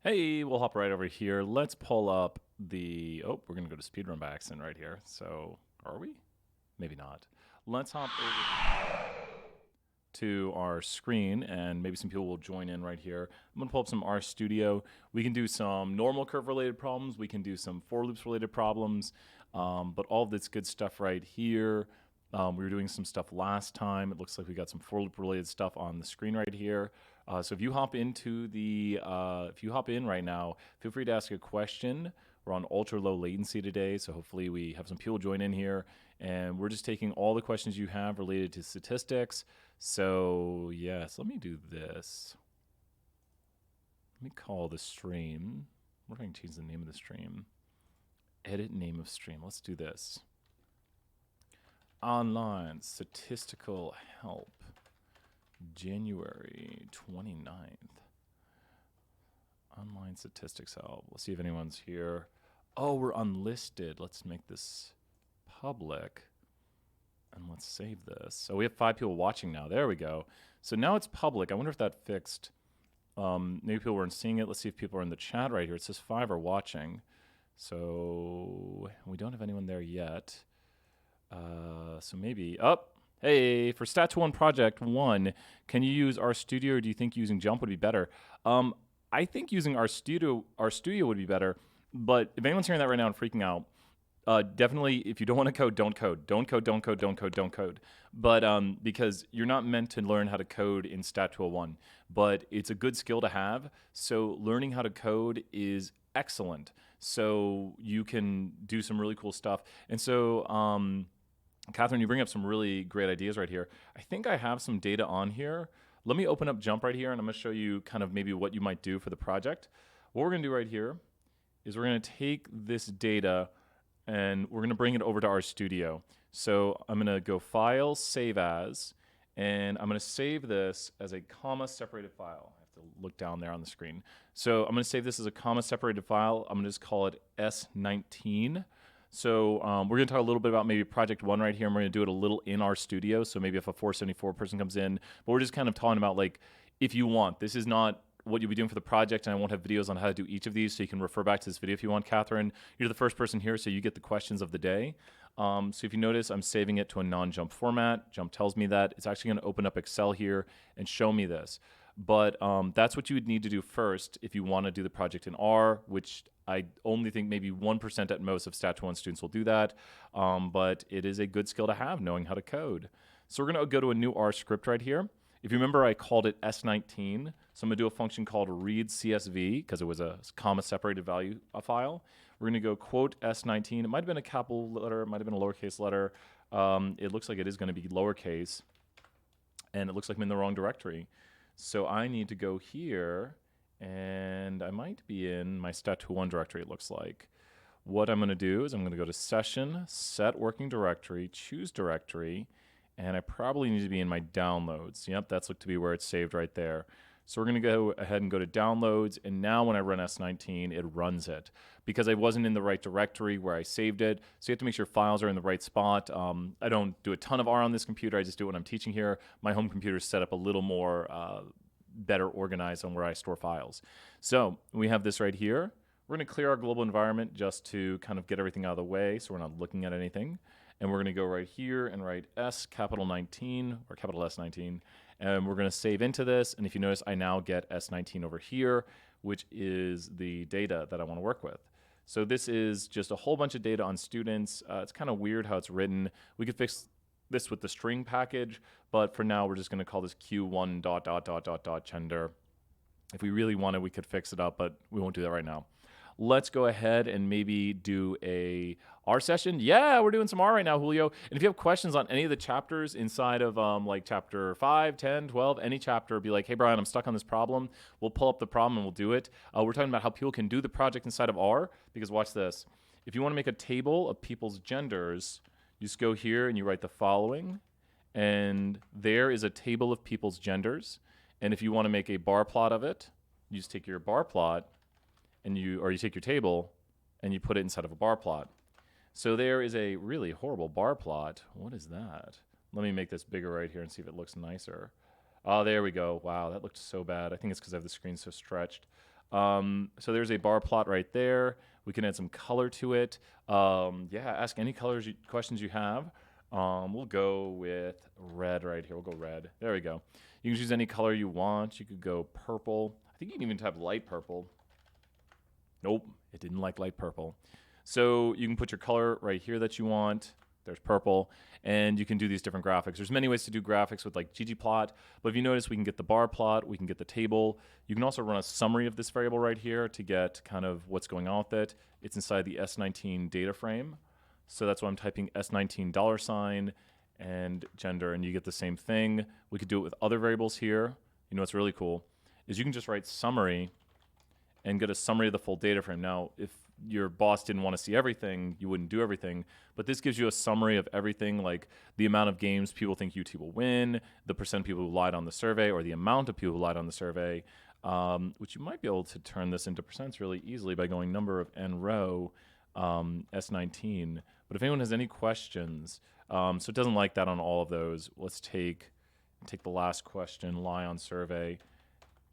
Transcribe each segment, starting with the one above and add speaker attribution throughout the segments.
Speaker 1: Hey, we'll hop right over here. Let's pull up the, we're going to go to speedrun by accident right here. So, are we? Maybe not. Let's hop over to our screen, and maybe some people will join in right here. I'm going to pull up some RStudio. We can do some normal curve related problems. We can do some for loops related problems, but all of this good stuff right here. We were doing some stuff last time. It looks like we got some for loop related stuff on the screen right here. So if you hop into the, if you hop in right now, feel free to ask a question. We're on ultra low latency today, so hopefully we have some people join in here. And we're just taking all the questions you have related to statistics. So yes, let me do this. Let me call the stream. What if I can change the name of the stream? Edit name of stream. Let's do this. Online statistical help. January 29th. Online statistics help. Let's see if anyone's here. Oh, we're unlisted. Let's make this public. And let's save this. So we have 5 people watching now. There we go. So now it's public. I wonder if that fixed. Maybe people weren't seeing it. Let's see if people are in the chat right here. It says 5 are watching. So we don't have anyone there yet. So maybe up. Hey, for Stat1 Project 1, can you use RStudio, or do you think using Jump would be better? I think using RStudio would be better, but if anyone's hearing that right now and freaking out, definitely, if you don't want to code, don't code. Don't code, don't code, don't code, don't code. But because you're not meant to learn how to code in Stat 201, but it's a good skill to have. So learning how to code is excellent. So you can do some really cool stuff. And so, Catherine, you bring up some really great ideas right here. I think I have some data on here. Let me open up Jump right here, and I'm going to show you kind of maybe what you might do for the project. What we're going to do right here is we're going to take this data, and we're going to bring it over to RStudio. So I'm going to go File, Save As, and I'm going to save this as a comma-separated file. I have to look down there on the screen. So I'm going to save this as a comma-separated file. I'm going to just call it S19. So we're going to talk a little bit about maybe Project 1 right here, and we're going to do it a little in RStudio. So maybe if a 474 person comes in, but we're just kind of talking about, like, if you want. This is not what you'll be doing for the project, and I won't have videos on how to do each of these, so you can refer back to this video if you want. Catherine, you're the first person here, so you get the questions of the day. So if you notice, I'm saving it to a non-Jump format. Jump tells me that. It's actually going to open up Excel here and show me this. But that's what you would need to do first if you want to do the project in R, which I only think maybe 1% at most of Stat 1 students will do that. But it is a good skill to have, knowing how to code. So we're going to go to a new R script right here. If you remember, I called it S19. So I'm going to do a function called read CSV, because it was a comma-separated value file. We're going to go quote S19. It might have been a capital letter. It might have been a lowercase letter. It looks like it is going to be lowercase. And it looks like I'm in the wrong directory. So I need to go here, and I might be in my Stat21 directory, it looks like. What I'm going to do is I'm going to go to Session, Set Working Directory, choose Directory, and I probably need to be in my Downloads. Yep, that's looked to be where it's saved right there. So we're going to go ahead and go to Downloads, and now when I run S19, it runs it. Because I wasn't in the right directory where I saved it, so you have to make sure files are in the right spot. I don't do a ton of R on this computer, I just do it when I'm teaching here. My home computer is set up a little more better organized on where I store files. So we have this right here. We're going to clear our global environment just to kind of get everything out of the way so we're not looking at anything. And we're going to go right here and write S capital 19, or capital S19, and we're going to save into this. And if you notice, I now get S19 over here, which is the data that I want to work with. So this is just a whole bunch of data on students. It's kind of weird how it's written. We could fix this with the string package, but for now we're just going to call this Q1 ... gender. If we really wanted, we could fix it up, but we won't do that right now. Let's go ahead and maybe do a R session. Yeah, we're doing some R right now, Julio. And if you have questions on any of the chapters inside of like chapter 5, 10, 12, any chapter, be like, hey, Brian, I'm stuck on this problem. We'll pull up the problem and we'll do it. We're talking about how people can do the project inside of R, because watch this. If you want to make a table of people's genders, you just go here and you write the following, and there is a table of people's genders. And if you want to make a bar plot of it, you just take your bar plot, and you take your table and you put it inside of a bar plot. So there is a really horrible bar plot. What is that? Let me make this bigger right here and see if it looks nicer. Oh, there we go. Wow, that looked so bad. I think it's because I have the screen so stretched. So there's a bar plot right there. We can add some color to it. Yeah, ask any questions you have. We'll go with red right here. We'll go red. There we go. You can choose any color you want. You could go purple. I think you can even type light purple. Nope, it didn't like light purple. So you can put your color right here that you want. There's purple, and you can do these different graphics. There's many ways to do graphics with like ggplot, but if you notice, we can get the bar plot, we can get the table. You can also run a summary of this variable right here to get kind of what's going on with it. It's inside the S19 data frame. So that's why I'm typing S19 $ and gender, and you get the same thing. We could do it with other variables here. You know what's really cool is you can just write summary and get a summary of the full data frame. Now, if your boss didn't want to see everything, you wouldn't do everything, but this gives you a summary of everything, like the amount of games people think UT will win, the percent people who lied on the survey, or the amount of people who lied on the survey, which you might be able to turn this into percents really easily by going number of n row S19. But if anyone has any questions, so it doesn't like that on all of those. Let's take the last question, lie on survey,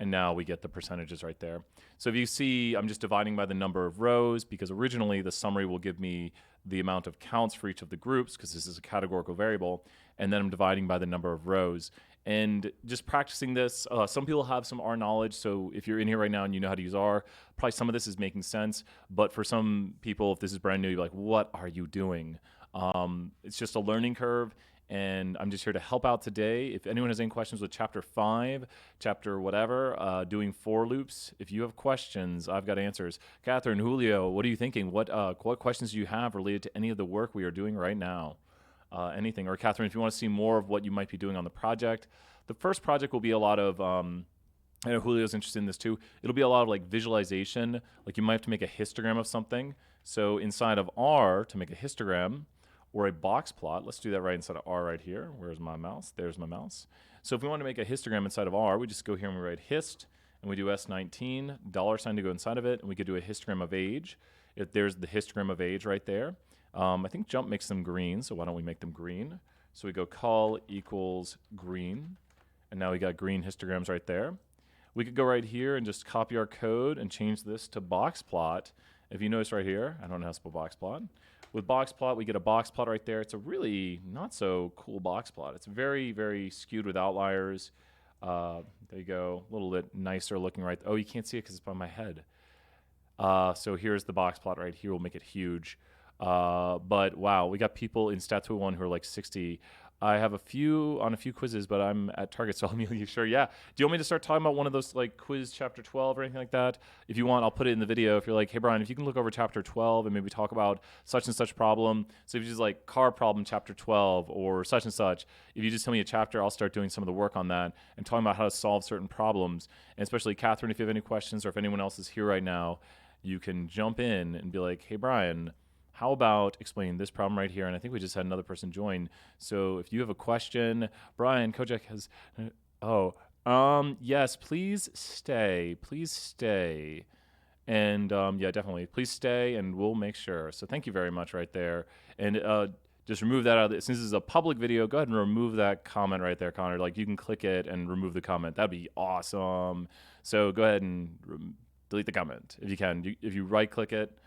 Speaker 1: and now we get the percentages right there. So if you see, I'm just dividing by the number of rows because originally the summary will give me the amount of counts for each of the groups because this is a categorical variable, and then I'm dividing by the number of rows. And just practicing this, some people have some R knowledge, so if you're in here right now and you know how to use R, probably some of this is making sense, but for some people, if this is brand new, you're like, what are you doing? It's just a learning curve, and I'm just here to help out today. If anyone has any questions with chapter 5, chapter whatever, doing for loops, if you have questions, I've got answers. Catherine, Julio, what are you thinking? What questions do you have related to any of the work we are doing right now? Anything. Or Catherine, if you want to see more of what you might be doing on the project, the first project will be a lot of, I know Julio's interested in this too, it'll be a lot of like visualization, like you might have to make a histogram of something. So inside of R, to make a histogram, or a box plot. Let's do that right inside of R right here. Where's my mouse? There's my mouse. So if we want to make a histogram inside of R, we just go here and we write hist, and we do S19, $ to go inside of it, and we could do a histogram of age. If there's the histogram of age right there. I think jump makes them green, so why don't we make them green? So we go col equals green, and now we got green histograms right there. We could go right here and just copy our code and change this to box plot. If you notice right here, I don't know how to spell box plot. With box plot, we get a box plot right there. It's a really not so cool box plot. It's very, very skewed with outliers. There you go, a little bit nicer looking right. Oh, you can't see it because it's by my head. So here's the box plot right here. We'll make it huge. But wow, we got people in Stat 201 who are like 60. I have a few quizzes, but I'm at target, so I'm really sure. Yeah. Do you want me to start talking about one of those like quiz chapter 12 or anything like that? If you want, I'll put it in the video. If you're like, hey Brian, if you can look over chapter 12 and maybe talk about such and such problem. So if you just like car problem chapter 12 or such and such, if you just tell me a chapter, I'll start doing some of the work on that and talking about how to solve certain problems. And especially Catherine, if you have any questions or if anyone else is here right now, you can jump in and be like, hey Brian, how about explaining this problem right here? And I think we just had another person join. So if you have a question, Brian, Kojak has, yes, please stay. Please stay. And yeah, definitely, please stay and we'll make sure. So thank you very much right there. And just remove that out of it. Since this is a public video, go ahead and remove that comment right there, Connor. Like you can click it and remove the comment. That'd be awesome. So go ahead and delete the comment if you can. If you right click it,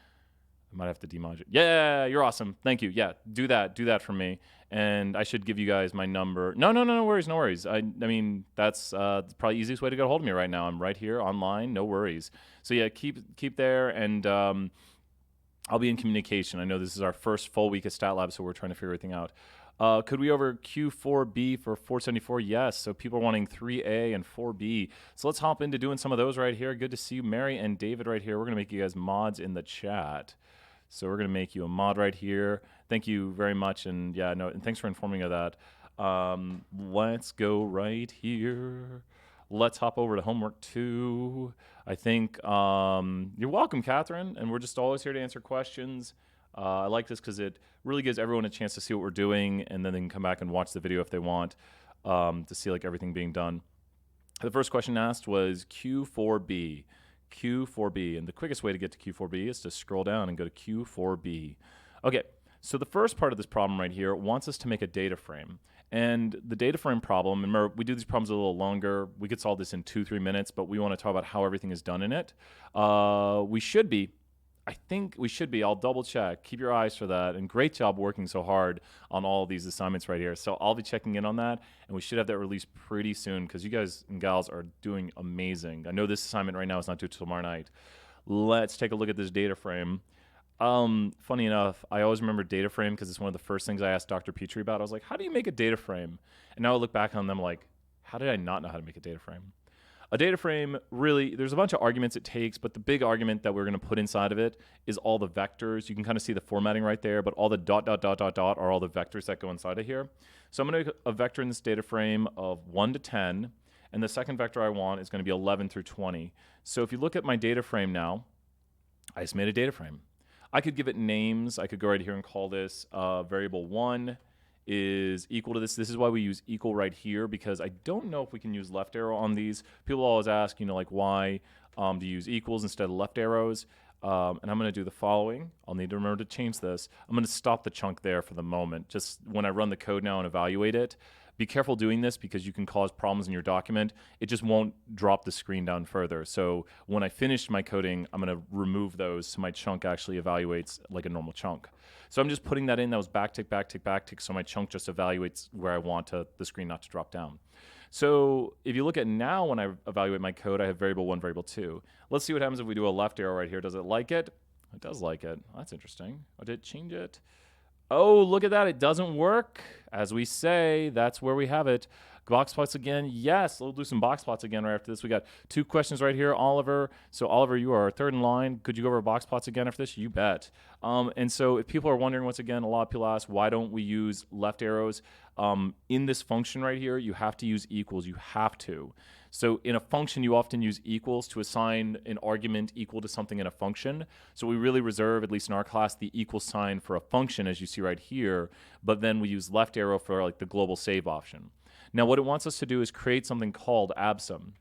Speaker 1: I might have to demodulate. Yeah, you're awesome. Thank you. Yeah, do that for me. And I should give you guys my number. No worries. I mean, that's probably the easiest way to get a hold of me right now. I'm right here online, no worries. So yeah, keep there, and I'll be in communication. I know this is our first full week at Stat Lab, so we're trying to figure everything out. Could we over Q4B for 474? Yes. So people are wanting 3A and 4B. So let's hop into doing some of those right here. Good to see you, Mary and David right here. We're going to make you guys mods in the chat. So we're going to make you a mod right here. Thank you very much. And yeah, no, and thanks for informing me of that. Let's go right here. Let's hop over to homework 2. I think you're welcome, Catherine. And we're just always here to answer questions. I like this because it really gives everyone a chance to see what we're doing, and then they can come back and watch the video if they want to see like everything being done. The first question asked was Q4B. Q4B, and the quickest way to get to Q4B is to scroll down and go to Q4B. Okay, so the first part of this problem right here wants us to make a data frame, And the data frame problem, remember, we do these problems a little longer. We could solve this in 2-3 minutes, but we want to talk about how everything is done in it. We should be. I think we should be. I'll double check. Keep your eyes for that. And great job working so hard on all of these assignments right here. So I'll be checking in on that, and we should have that released pretty soon because you guys and gals are doing amazing. I know this assignment right now is not due till tomorrow night. Let's take a look at this data frame. Funny enough, I always remember data frame because it's one of the first things I asked Dr. Petrie about. I was like, how do you make a data frame? And now I look back on them like, how did I not know how to make a data frame? A data frame, really, there's a bunch of arguments it takes, but the big argument that we're going to put inside of it is all the vectors. You can kind of see the formatting right there, but all the ... are all the vectors that go inside of here. So I'm going to make a vector in this data frame of 1 to 10, and the second vector I want is going to be 11 through 20. So if you look at my data frame now, I just made a data frame. I could give it names. I could go right here and call this variable 1 is equal to this. This is why we use equal right here, because I don't know if we can use left arrow on these. People always ask, like why do you use equals instead of left arrows? And I'm going to do the following. I'll need to remember to change this. I'm going to stop the chunk there for the moment. Just when I run the code now and evaluate it, be careful doing this because you can cause problems in your document. It just won't drop the screen down further. So when I finish my coding, I'm going to remove those so my chunk actually evaluates like a normal chunk. So I'm just putting that in. That was backtick, backtick, backtick. So my chunk just evaluates where I want the screen not to drop down. So if you look at now when I evaluate my code, I have variable 1, variable 2. Let's see what happens if we do a left arrow right here. Does it like it? It does like it. Oh, that's interesting. Oh, did it change it? Oh, look at that. It doesn't work. As we say, that's where we have it. Box plots again. Yes, we'll do some box plots again right after this. We got 2 questions right here, Oliver. So, Oliver, you are third in line. Could you go over box plots again after this? You bet. And so if people are wondering, once again, a lot of people ask, why don't we use left arrows? In this function right here, you have to use equals. You have to. So in a function, you often use equals to assign an argument equal to something in a function. So we really reserve, at least in our class, the equal sign for a function, as you see right here. But then we use left arrow for like the global save option. Now what it wants us to do is create something called absum.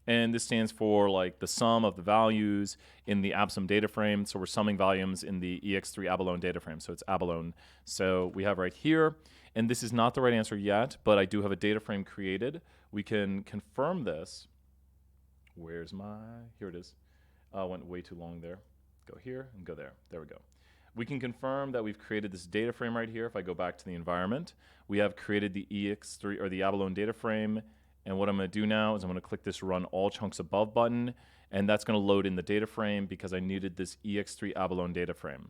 Speaker 1: And this stands for like the sum of the values in the absum data frame. So we're summing volumes in the ex3 abalone data frame. So it's abalone. So we have right here. And this is not the right answer yet, but I do have a data frame created. We can confirm this. Where's my, here it is. Went way too long there. Go here and go there. There we go. We can confirm that we've created this data frame right here. If I go back to the environment, we have created the ex3 or the abalone data frame. And what I'm going to do now is I'm going to click this run all chunks above button, and that's going to load in the data frame because I needed this ex3 abalone data frame.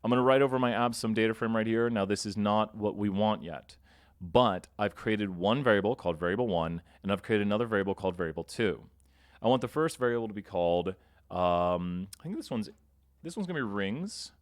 Speaker 1: I'm going to write over my absum data frame right here. Now this is not what we want yet, but I've created one variable called variable 1, and I've created another variable called variable 2. I want the first variable to be called, I think this one's going to be rings,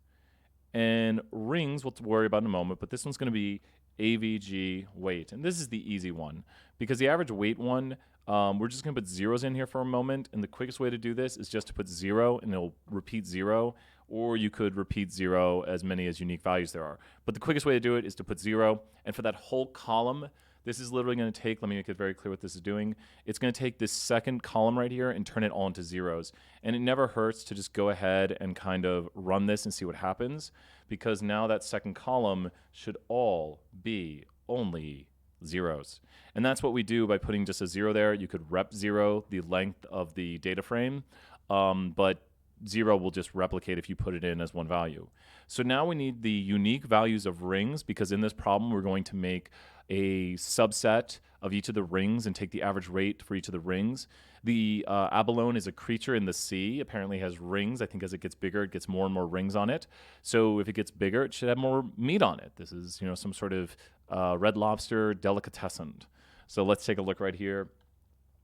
Speaker 1: and rings we'll worry about in a moment, but this one's going to be AVG weight, and this is the easy one because the average weight one, we're just going to put zeros in here for a moment, and the quickest way to do this is just to put 0 and it'll repeat 0, or you could repeat 0 as many as unique values there are. But the quickest way to do it is to put 0, and for that whole column, this is literally going to take, let me make it very clear what this is doing. It's going to take this second column right here and turn it all into zeros. And it never hurts to just go ahead and kind of run this and see what happens, because now that second column should all be only zeros. And that's what we do by putting just a 0 there. You could rep 0 the length of the data frame, but 0 will just replicate if you put it in as one value. So now we need the unique values of rings, because in this problem we're going to make a subset of each of the rings and take the average rate for each of the rings. The abalone is a creature in the sea. Apparently has rings. I think as it gets bigger, it gets more and more rings on it. So if it gets bigger, it should have more meat on it. This is, some sort of red lobster delicatessen. So let's take a look right here.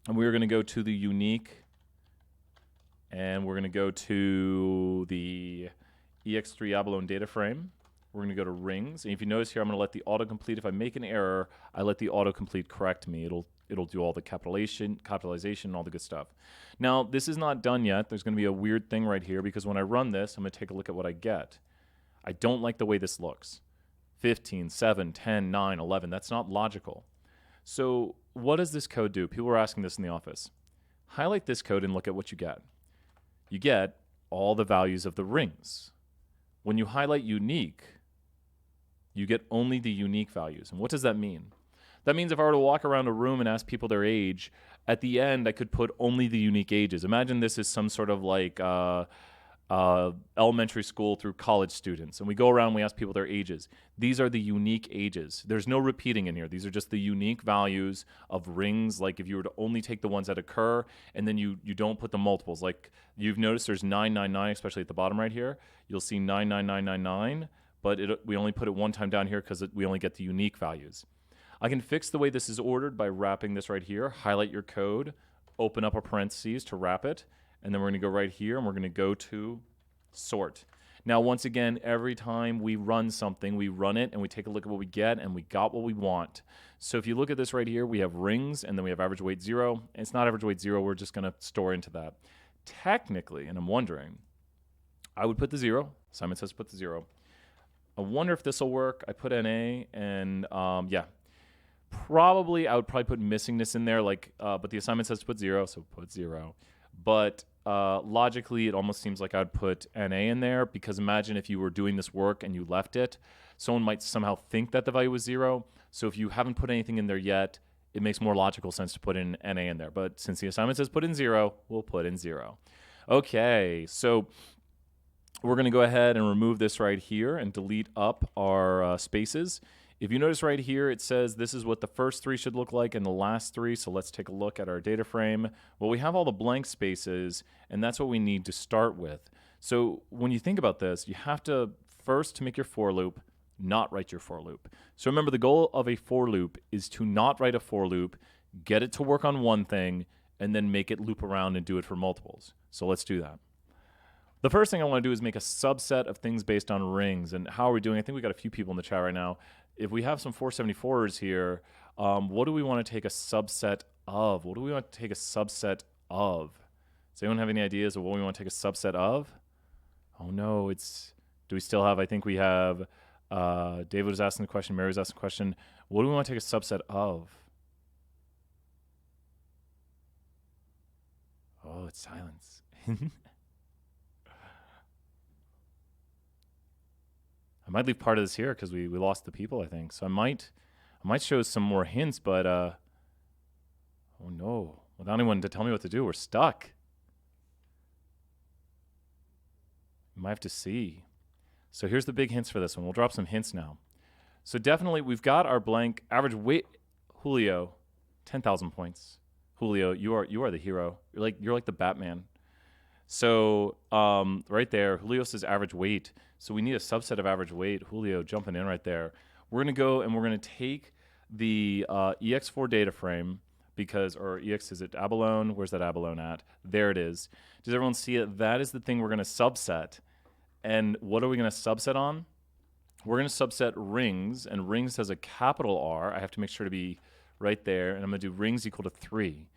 Speaker 1: And we're going to go to the unique, and we're going to go to the ex3 abalone data frame. We're going to go to rings. And if you notice here, I'm going to let the autocomplete, if I make an error, I let the autocomplete correct me. It'll do all the capitalization, and all the good stuff. Now, this is not done yet. There's going to be a weird thing right here, because when I run this, I'm going to take a look at what I get. I don't like the way this looks. 15, 7, 10, 9, 11. That's not logical. So what does this code do? People are asking this in the office. Highlight this code and look at what you get. You get all the values of the rings. When you highlight unique, You get only the unique values. And what does that mean? That means if I were to walk around a room and ask people their age, at the end I could put only the unique ages. Imagine this is some sort of like elementary school through college students. And we go around and we ask people their ages. These are the unique ages. There's no repeating in here. These are just the unique values of rings. Like if you were to only take the ones that occur and then you don't put the multiples. Like you've noticed there's 999, especially at the bottom right here. You'll see 99999, but we only put it one time down here because we only get the unique values. I can fix the way this is ordered by wrapping this right here. Highlight your code, open up a parentheses to wrap it, and then we're going to go right here and we're going to go to sort. Now, once again, every time we run something, we run it and we take a look at what we get, and we got what we want. So if you look at this right here, we have rings and then we have average weight 0. It's not average weight 0. We're just going to store into that. Technically, and I'm wondering, I would put the 0. Simon says put the 0. I wonder if this will work. I put NA and yeah. Probably, I would probably put missingness in there, like, but the assignment says to put 0, so put 0. But logically, it almost seems like I would put NA in there, because imagine if you were doing this work and you left it, someone might somehow think that the value was 0. So if you haven't put anything in there yet, it makes more logical sense to put in NA in there. But since the assignment says put in 0, we'll put in 0. Okay, so we're going to go ahead and remove this right here and delete up our spaces. If you notice right here, it says this is what the first 3 should look like and the last 3. So let's take a look at our data frame. Well, we have all the blank spaces, and that's what we need to start with. So when you think about this, you have to first, to make your for loop, not write your for loop. So remember, the goal of a for loop is to not write a for loop, get it to work on one thing, and then make it loop around and do it for multiples. So let's do that. The first thing I want to do is make a subset of things based on rings. And how are we doing? I think we got a few people in the chat right now. If we have some 474ers here, what do we want to take a subset of? What do we want to take a subset of? Does anyone have any ideas of what we want to take a subset of? Oh no, do we still have, I think we have, David was asking the question, Mary was asking the question, what do we want to take a subset of? Oh, it's silence. I might leave part of this here because we lost the people, I think. So I might show some more hints, but oh no. Without anyone to tell me what to do, we're stuck. You might have to see. So here's the big hints for this one. We'll drop some hints now. So definitely we've got our blank average weight. Julio, 10,000 points. Julio, you are the hero. You're like the Batman. So right there, Julio says average weight. So we need a subset of average weight. Julio jumping in right there. We're going to go and we're going to take the EX4 data frame because, or EX, is it abalone? Where's that abalone at? There it is. Does everyone see it? That is the thing we're going to subset. And what are we going to subset on? We're going to subset rings, and rings has a capital R. I have to make sure to be right there, and I'm going to do rings equal to 3.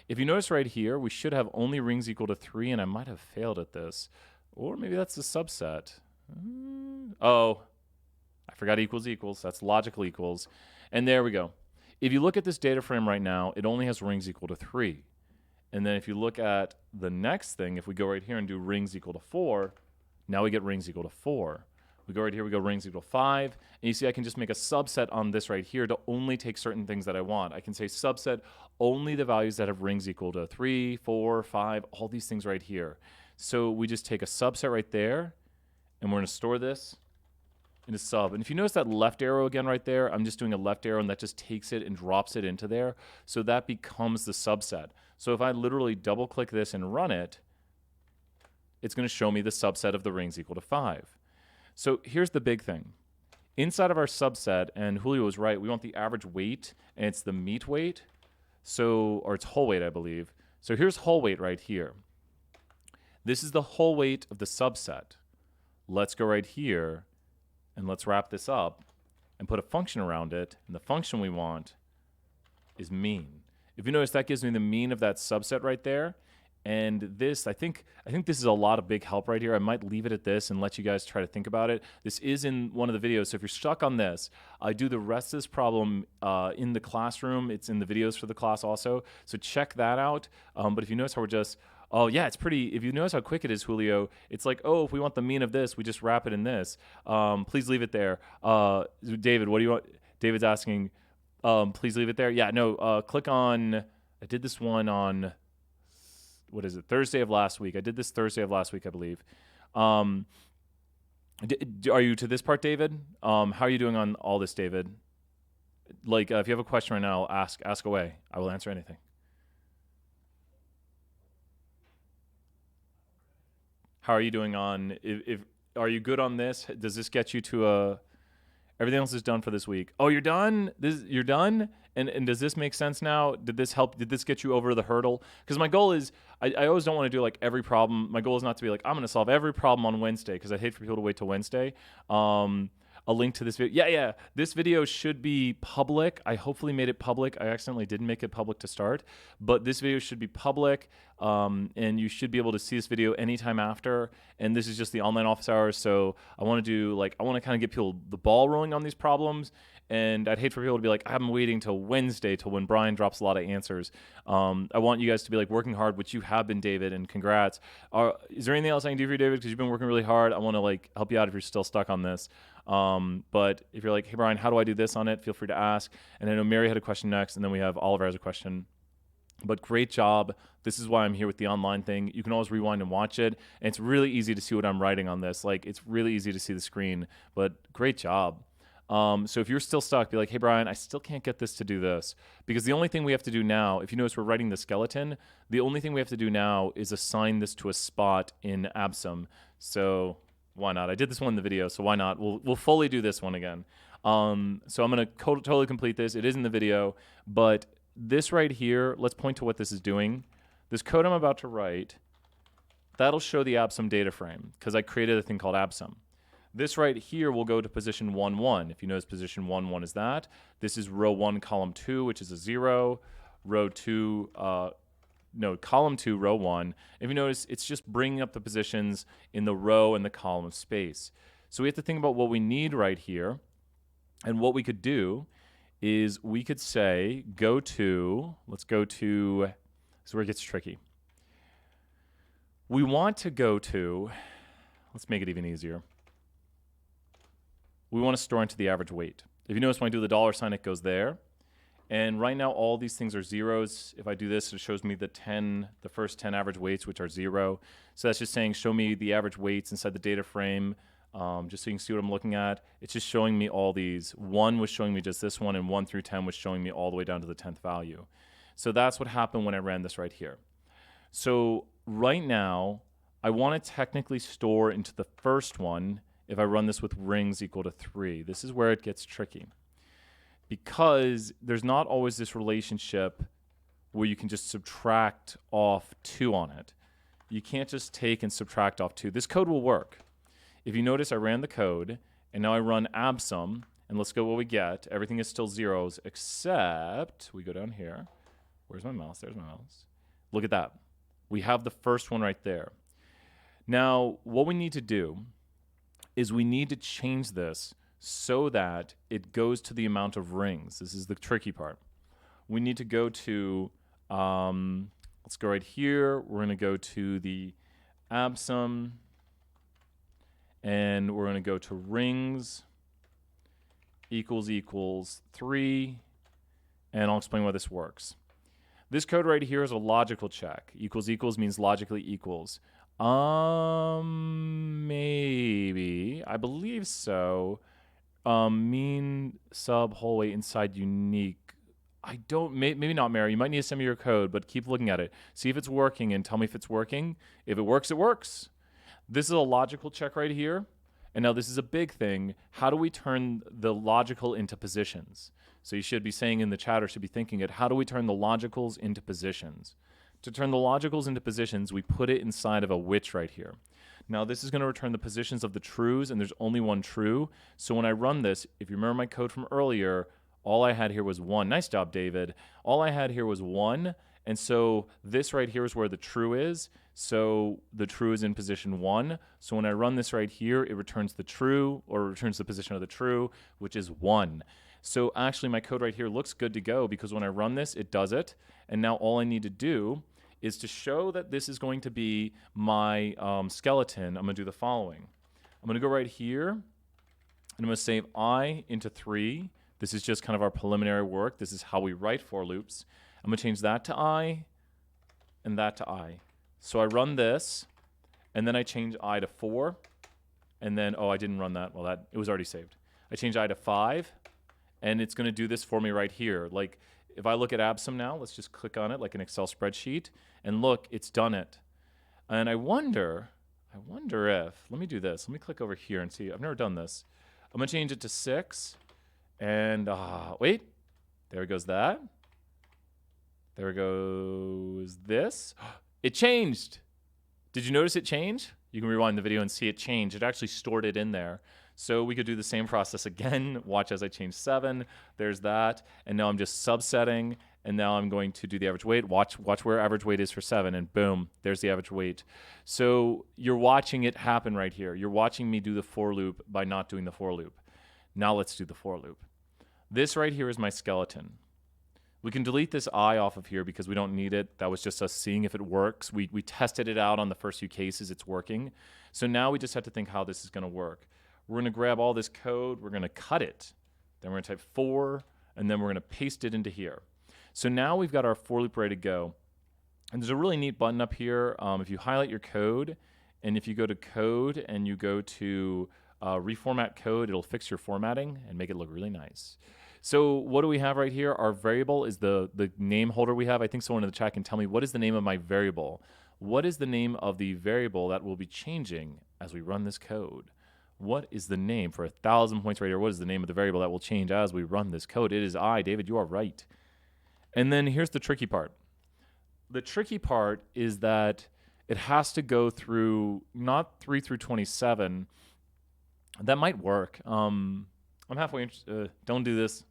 Speaker 1: If you notice right here, we should have only rings equal to 3, and I might have failed at this. Or maybe that's the subset. Oh, I forgot equals equals. That's logical equals. And there we go. If you look at this data frame right now, it only has rings equal to 3. And then if you look at the next thing, if we go right here and do rings equal to 4, now we get rings equal to 4. We go right here, we go rings equal to 5. And you see I can just make a subset on this right here to only take certain things that I want. I can say subset only the values that have rings equal to 3, 4, 5, all these things right here. So we just take a subset right there, and we're going to store this in a sub. And if you notice that left arrow again right there, I'm just doing a left arrow, and that just takes it and drops it into there. So that becomes the subset. So if I literally double click this and run it, it's going to show me the subset of the rings equal to 5. So here's the big thing. Inside of our subset, and Julio was right, we want the average weight, and it's the meat weight. So, or it's whole weight, I believe. So here's whole weight right here. This is the whole weight of the subset. Let's go right here, and let's wrap this up and put a function around it. And the function we want is mean. If you notice, that gives me the mean of that subset right there. And this, I think this is a lot of big help right here. I might leave it at this and let you guys try to think about it. This is in one of the videos, so if you're stuck on this, I do the rest of this problem in the classroom. It's in the videos for the class also, so check that out. But if you notice how we're just Oh, yeah, it's pretty. If you notice how quick it is, Julio, it's like, oh, if we want the mean of this, we just wrap it in this. Please leave it there. David, what do you want? David's asking, please leave it there. Yeah, no, click on, I did this one on, what is it, Thursday of last week. I did this Thursday of last week, I believe. Are you to this part, David? How are you doing on all this, David? Like, if you have a question right now, ask away. I will answer anything. How are you doing on, if are you good on this? Does this get you to a, everything else is done for this week. Oh, you're done? You're done? And does this make sense now? Did this help? Did this get you over the hurdle? Because my goal is, I always don't want to do like every problem. My goal is not to be like, I'm going to solve every problem on Wednesday, because I hate for people to wait till Wednesday. A link to this video. Yeah. This video should be public. I hopefully made it public. I accidentally didn't make it public to start, but this video should be public, and you should be able to see this video anytime after. And this is just the online office hours, so I want to do I want to kind of get people the ball rolling on these problems. And I'd hate for people to be like, I'm waiting till Wednesday till when Brian drops a lot of answers. I want you guys to be like working hard, which you have been, David, and congrats. Is there anything else I can do for you, David? Because you've been working really hard. I want to help you out if you're still stuck on this. But if you're like, hey, Brian, how do I do this on it? Feel free to ask. And I know Mary had a question next, and then we have Oliver has a question. But great job. This is why I'm here with the online thing. You can always rewind and watch it. And it's really easy to see what I'm writing on this. It's really easy to see the screen. But great job. So if you're still stuck, be like, hey, Brian, I still can't get this to do this. Because the only thing we have to do now, if you notice we're writing the skeleton, the only thing we have to do now is assign this to a spot in Absum. So why not? I did this one in the video, so why not? We'll fully do this one again. So I'm going to totally complete this. It is in the video. But this right here, let's point to what this is doing. This code I'm about to write, that'll show the Absum data frame, because I created a thing called Absum. This right here will go to position 1, 1. If you notice position 1, 1 is that. This is row 1, column 2, which is a 0. Row 2, column 2, row 1. If you notice, it's just bringing up the positions in the row and the column of space. So we have to think about what we need right here. And what we could do is we could say, let's go to, this is where it gets tricky. We want to go to, let's make it even easier. We want to store into the average weight. If you notice when I do the $sign, it goes there. And right now, all these things are zeros. If I do this, it shows me the first 10 average weights, which are 0. So that's just saying, show me the average weights inside the data frame, just so you can see what I'm looking at. It's just showing me all these. 1 was showing me just this one, and 1 through 10 was showing me all the way down to the 10th value. So that's what happened when I ran this right here. So right now, I want to technically store into the first one if I run this with rings equal to 3. This is where it gets tricky, because there's not always this relationship where you can just subtract off 2 on it. You can't just take and subtract off 2. This code will work. If you notice, I ran the code, and now I run Absum, and let's go what we get. Everything is still zeros, except we go down here. Where's my mouse? There's my mouse. Look at that. We have the first one right there. Now, what we need to do is we need to change this so that it goes to the amount of rings. This is the tricky part. We need to go to, let's go right here. We're going to go to the Absum, and we're going to go to rings equals 3, and I'll explain why this works. This code right here is a logical check. Equals means logically equals. Maybe. I believe so. Mean sub whole weight inside unique. Maybe not, Mary. You might need to send me your code, but keep looking at it. See if it's working and tell me if it's working. If it works, it works. This is a logical check right here. And now this is a big thing. How do we turn the logical into positions? So you should be saying in the chat, or should be thinking it, how do we turn the logicals into positions? To turn the logicals into positions, we put it inside of a which right here. Now this is going to return the positions of the trues, and there's only one true. So when I run this, if you remember my code from earlier, all I had here was 1. Nice job, David. All I had here was 1. And so this right here is where the true is. So the true is in position 1. So when I run this right here, it returns the true, or returns the position of the true, which is 1. So actually my code right here looks good to go, because when I run this, it does it. And now all I need to do is to show that this is going to be my skeleton. I'm going to do the following. I'm going to go right here, and I'm going to save I into 3. This is just kind of our preliminary work. This is how we write for loops. I'm going to change that to I and that to I. So I run this, and then I change I to 4, and then, oh, I didn't run that. Well, it was already saved. I change I to 5, and it's going to do this for me right here. Like, if I look at Absum now, let's just click on it like an Excel spreadsheet, and look, it's done it. And I wonder if, let me do this. Let me click over here and see. I've never done this. I'm going to change it to 6, and wait, there goes that. There goes this. It changed. Did you notice it change? You can rewind the video and see it change. It actually stored it in there. So we could do the same process again. Watch as I change 7. There's that. And now I'm just subsetting. And now I'm going to do the average weight. Watch where average weight is for 7. And boom, there's the average weight. So you're watching it happen right here. You're watching me do the for loop by not doing the for loop. Now let's do the for loop. This right here is my skeleton. We can delete this I off of here because we don't need it. That was just us seeing if it works. We tested it out on the first few cases. It's working. So now we just have to think how this is going to work. We're going to grab all this code. We're going to cut it. Then we're going to type 4, and then we're going to paste it into here. So now we've got our for loop ready to go. And there's a really neat button up here. If you highlight your code, and if you go to code and you go to reformat code, it'll fix your formatting and make it look really nice. So what do we have right here? Our variable is the name holder we have. I think someone in the chat can tell me, what is the name of my variable? What is the name of the variable that will be changing as we run this code? What is the name for 1,000 points right here? What is the name of the variable that will change as we run this code? It is I. David, you are right. And then here's the tricky part. The tricky part is that it has to go through not 3 through 27. That might work. I'm halfway interested. Don't do this.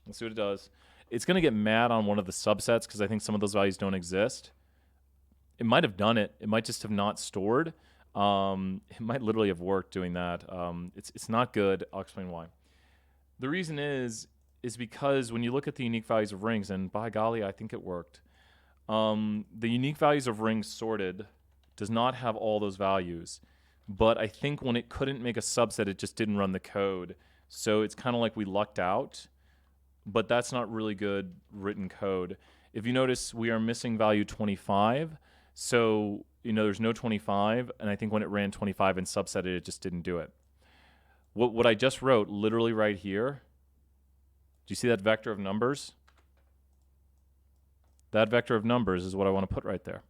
Speaker 1: Let's see what it does. It's going to get mad on one of the subsets because I think some of those values don't exist. It might have done it. It might just have not stored. It might literally have worked doing that. It's not good. I'll explain why. The reason is because when you look at the unique values of rings, and by golly, I think it worked. The unique values of rings sorted does not have all those values. But I think when it couldn't make a subset, it just didn't run the code. So it's kind of like we lucked out. But that's not really good written code. If you notice, we are missing value 25. So, there's no 25. And I think when it ran 25 and subsetted, it just didn't do it. What I just wrote, literally right here, do you see that vector of numbers? That vector of numbers is what I want to put right there.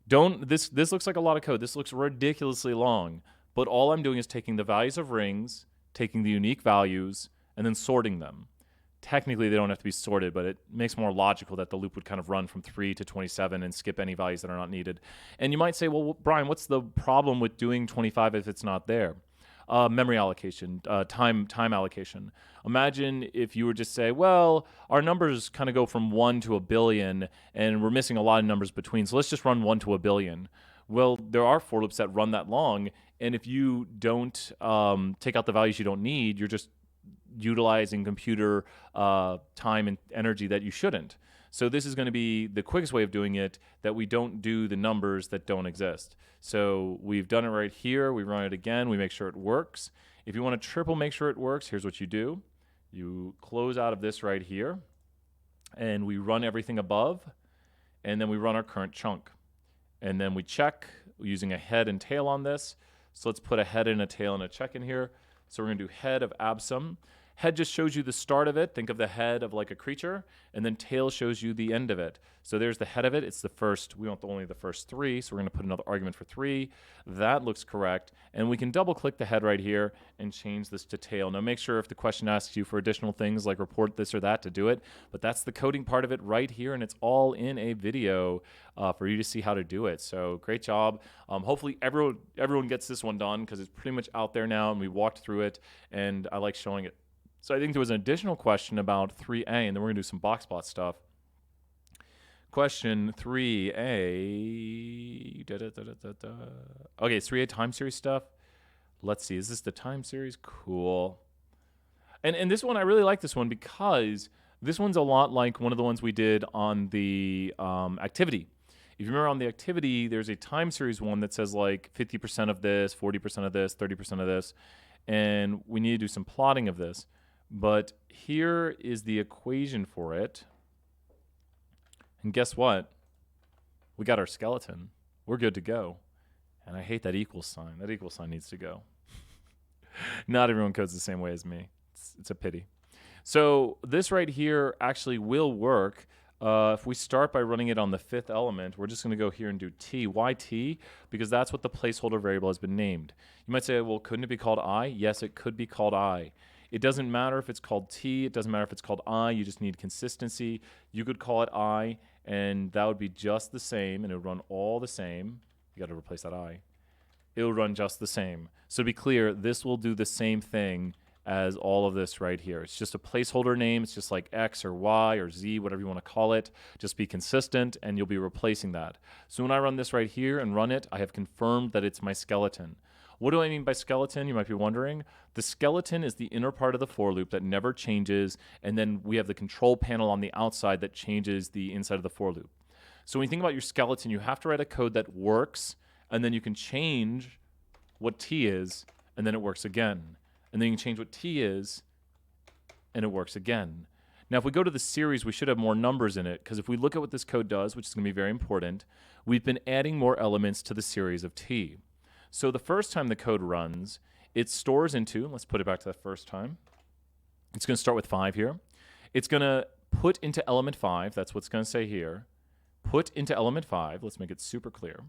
Speaker 1: This looks like a lot of code. This looks ridiculously long. But all I'm doing is taking the values of rings, taking the unique values, and then sorting them. Technically, they don't have to be sorted, but it makes more logical that the loop would kind of run from 3 to 27 and skip any values that are not needed. And you might say, well, Brian, what's the problem with doing 25 if it's not there? Memory allocation, time allocation. Imagine if you were just say, well, our numbers kind of go from 1 to 1 billion, and we're missing a lot of numbers between, so let's just run 1 to 1 billion. Well, there are for loops that run that long, and if you don't take out the values you don't need, you're just utilizing computer time and energy that you shouldn't. So this is going to be the quickest way of doing it, that we don't do the numbers that don't exist. So we've done it right here. We run it again. We make sure it works. If you want to triple make sure it works, here's what you do. You close out of this right here, and we run everything above, and then we run our current chunk. And then we check using a head and tail on this. So let's put a head and a tail and a check in here. So we're going to do head of Absum. Head just shows you the start of it. Think of the head of like a creature. And then tail shows you the end of it. So there's the head of it. It's the first. We want only the first 3. So we're going to put another argument for 3. That looks correct. And we can double click the head right here and change this to tail. Now make sure if the question asks you for additional things like report this or that to do it. But that's the coding part of it right here. And it's all in a video for you to see how to do it. So great job. Hopefully everyone gets this one done because it's pretty much out there now. And we walked through it. And I like showing it. So I think there was an additional question about 3A, and then we're going to do some box plot stuff. Question 3A. Okay, 3A time series stuff. Let's see. Is this the time series? Cool. And this one, I really like this one because this one's a lot like one of the ones we did on the activity. If you remember on the activity, there's a time series one that says like 50% of this, 40% of this, 30% of this, and we need to do some plotting of this. But here is the equation for it. And guess what? We got our skeleton. We're good to go. And I hate that equal sign. That equal sign needs to go. Not everyone codes the same way as me. It's a pity. So this right here actually will work. If we start by running it on the fifth element, we're just going to go here and do t. Why t? Because that's what the placeholder variable has been named. You might say, well, couldn't it be called I? Yes, it could be called I. It doesn't matter if it's called t. It doesn't matter if it's called I. You just need consistency. You could call it I, and that would be just the same, and it would run all the same. You got to replace that I. It will run just the same. So to be clear, this will do the same thing as all of this right here. It's just a placeholder name. It's just like X or Y or Z, whatever you want to call it. Just be consistent, and you'll be replacing that. So when I run this right here and run it, I have confirmed that it's my skeleton. What do I mean by skeleton? You might be wondering. The skeleton is the inner part of the for loop that never changes, and then we have the control panel on the outside that changes the inside of the for loop. So when you think about your skeleton, you have to write a code that works, and then you can change what t is, and then it works again. And then you can change what t is, and it works again. Now, if we go to the series, we should have more numbers in it, because if we look at what this code does, which is going to be very important, we've been adding more elements to the series of t. So the first time the code runs, it stores into, let's put it back to that first time. It's going to start with 5 here. It's going to put into element 5, that's what's going to say here. Put into element 5, let's make it super clear.